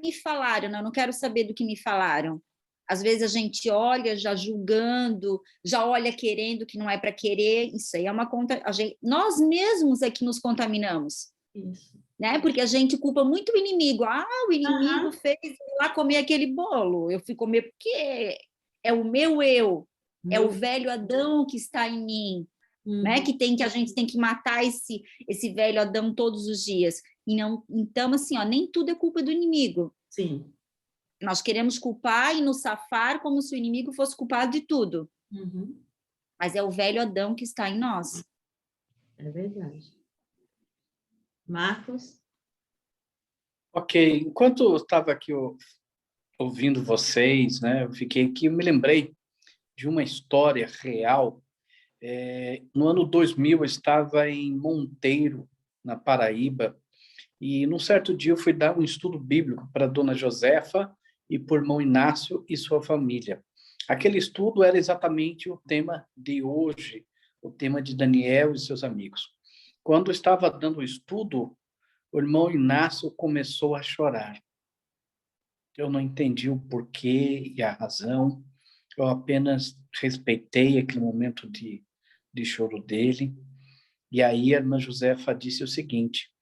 me falaram, não quero saber do que me falaram. Às vezes a gente olha já julgando, já olha querendo que não é para querer, isso aí é uma conta, nós mesmos é que nos contaminamos. Isso. Né? Porque a gente culpa muito o inimigo. O inimigo fez eu ir lá comer aquele bolo. Eu fui comer porque é o meu eu, é o velho Adão que está em mim, né? Que a gente tem que matar esse velho Adão todos os dias. E não, então, assim, nem tudo é culpa do inimigo. Sim. Nós queremos culpar e nos safar como se o inimigo fosse culpado de tudo. Mas é o velho Adão que está em nós. É verdade. Marcos? Ok, enquanto eu estava aqui ouvindo vocês, né, eu fiquei aqui, eu me lembrei de uma história real. No ano 2000, eu estava em Monteiro, na Paraíba, e num certo dia eu fui dar um estudo bíblico para a dona Josefa e por irmão Inácio e sua família. Aquele estudo era exatamente o tema de hoje, o tema de Daniel e seus amigos. Quando eu estava dando o estudo, o irmão Inácio começou a chorar. Eu não entendi o porquê e a razão, eu apenas respeitei aquele momento de choro dele. E aí a irmã Josefa disse o seguinte: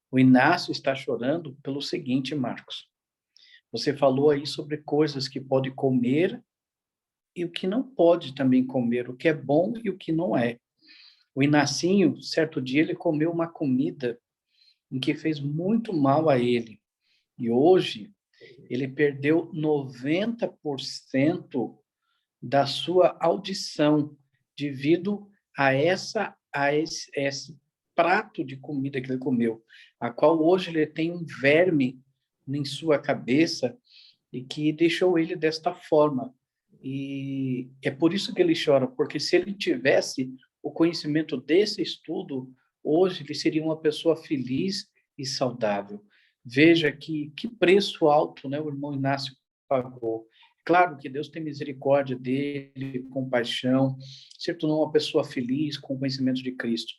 o Inácio está chorando pelo seguinte, Marcos, você falou aí sobre coisas que pode comer e o que não pode também comer, o que é bom e o que não é. O Inacinho, certo dia, ele comeu uma comida em que fez muito mal a ele. E hoje, ele perdeu 90% da sua audição devido a esse prato de comida que ele comeu, a qual hoje ele tem um verme em sua cabeça e que deixou ele desta forma. E é por isso que ele chora, porque se ele tivesse o conhecimento desse estudo, hoje ele seria uma pessoa feliz e saudável. Veja que preço alto, né, o irmão Inácio pagou. Claro que Deus tem misericórdia dele, compaixão, se tornou uma pessoa feliz com o conhecimento de Cristo.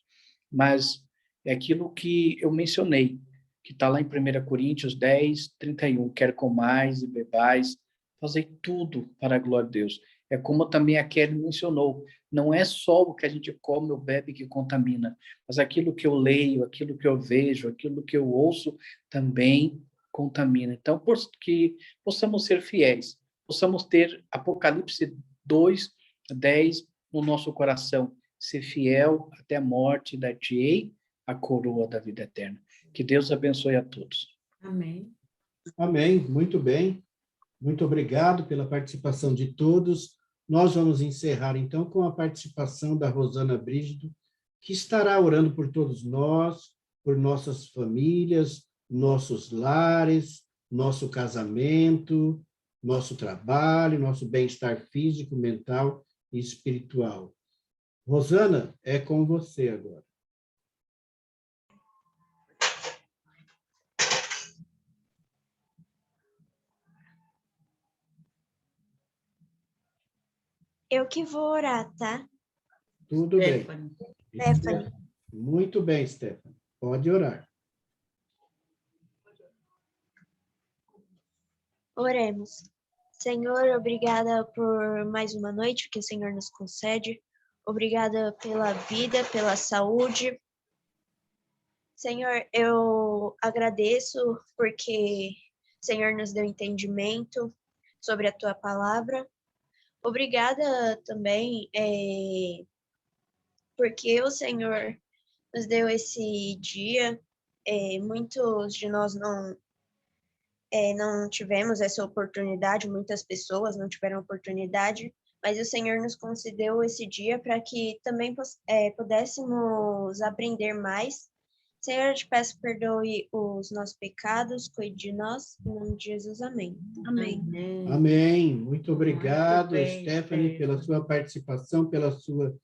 Mas é aquilo que eu mencionei, que está lá em 1 Coríntios 10, 31. Quer comais e bebais, fazei tudo para a glória de Deus. É como também a Kelly mencionou, não é só o que a gente come ou bebe que contamina, mas aquilo que eu leio, aquilo que eu vejo, aquilo que eu ouço também contamina. Então, que possamos ser fiéis, possamos ter Apocalipse 2, 10 no nosso coração, ser fiel até a morte, dar-te-ei a coroa da vida eterna. Que Deus abençoe a todos. Amém. Amém, muito bem. Muito obrigado pela participação de todos. Nós vamos encerrar, então, com a participação da Rosana Brígido, que estará orando por todos nós, por nossas famílias, nossos lares, nosso casamento, nosso trabalho, nosso bem-estar físico, mental e espiritual. Rosana, é com você agora. Eu que vou orar, tá? Tudo bem. Stephanie. Muito bem, Stephanie. Pode orar. Oremos. Senhor, obrigada por mais uma noite que o Senhor nos concede. Obrigada pela vida, pela saúde. Senhor, eu agradeço porque o Senhor nos deu entendimento sobre a Tua palavra. Obrigada também porque o Senhor nos deu esse dia. Muitos de nós não tivemos essa oportunidade, muitas pessoas não tiveram oportunidade, mas o Senhor nos concedeu esse dia para que também pudéssemos aprender mais. Senhor, eu te peço, perdoe os nossos pecados, cuide de nós, em nome de Jesus, amém. Amém. Amém. Muito obrigado, Muito bem, Stephanie, pela sua participação, pela sua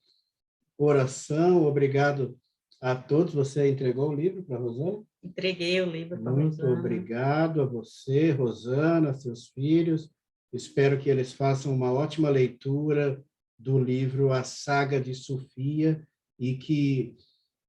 oração. Obrigado a todos. Você entregou o livro para a Rosana? Entreguei o livro para a Muito Rosana. obrigado a você, Rosana, seus filhos. Espero que eles façam uma ótima leitura do livro A Saga de Sofia e que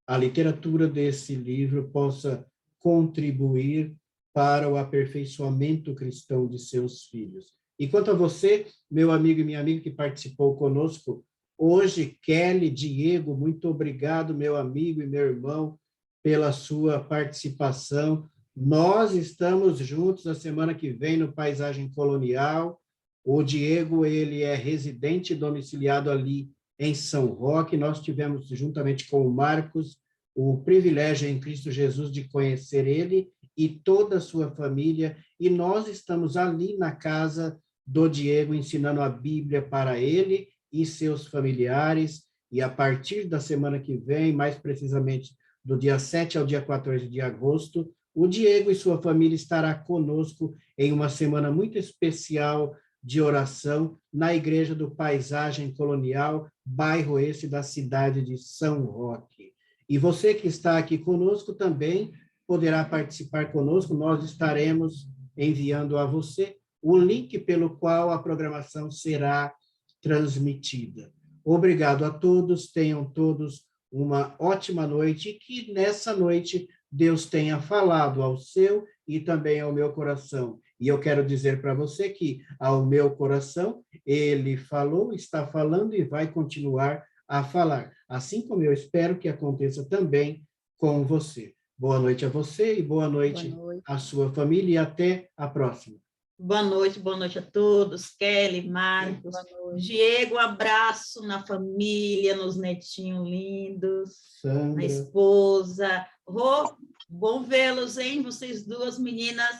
a literatura desse livro possa contribuir para o aperfeiçoamento cristão de seus filhos. E quanto a você, meu amigo e minha amiga que participou conosco hoje, Kelly, Diego, muito obrigado, meu amigo e meu irmão, pela sua participação. Nós estamos juntos a semana que vem no Paisagem Colonial. O Diego, ele é residente domiciliado ali em São Roque. Nós tivemos, juntamente com o Marcos, o privilégio em Cristo Jesus de conhecer ele e toda a sua família. E nós estamos ali na casa do Diego, ensinando a Bíblia para ele e seus familiares. E a partir da semana que vem, mais precisamente do dia 7 ao dia 14 de agosto, o Diego e sua família estará conosco em uma semana muito especial de oração na Igreja do Paisagem Colonial, bairro esse da cidade de São Roque. E você que está aqui conosco também poderá participar conosco. Nós estaremos enviando a você o link pelo qual a programação será transmitida. Obrigado a todos, tenham todos uma ótima noite e que nessa noite Deus tenha falado ao seu e também ao meu coração. E eu quero dizer para você que ao meu coração ele falou, está falando e vai continuar a falar, assim como eu espero que aconteça também com você. Boa noite a você e boa noite à sua família e até a próxima. Boa noite a todos, Kelly, Marcos, Diego, um abraço na família, nos netinhos lindos, Sandra. na esposa. Rô, bom vê-los, hein? Vocês duas meninas,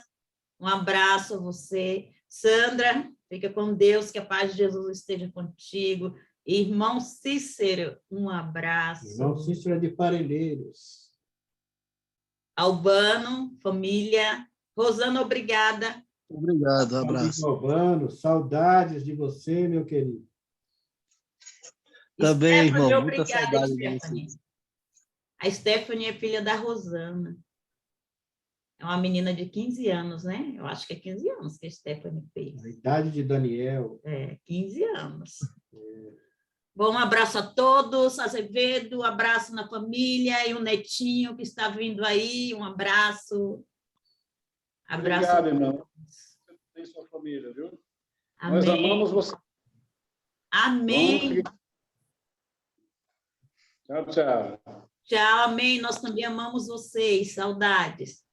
um abraço a você. Sandra, fica com Deus, que a paz de Jesus esteja contigo. Irmão Cícero, um abraço. Irmão Cícero é de Parelheiros. Albano, família, Rosana, obrigada. Obrigado, abraço. Giovano, saudades de você, meu querido. Também, Stephanie, irmão, muita obrigada, saudade de Stephanie. vocês. A Stephanie é filha da Rosana. É uma menina de 15 anos, né? Eu acho que é 15 anos que a Stephanie fez. A idade de Daniel. 15 anos. Bom, um abraço a todos, Azevedo, um abraço na família e o netinho que está vindo aí, um abraço. Obrigado, irmão. Você tem sua família, viu? Amém. Nós amamos você. Amém. Tchau, tchau. Tchau, amém. Nós também amamos vocês. Saudades.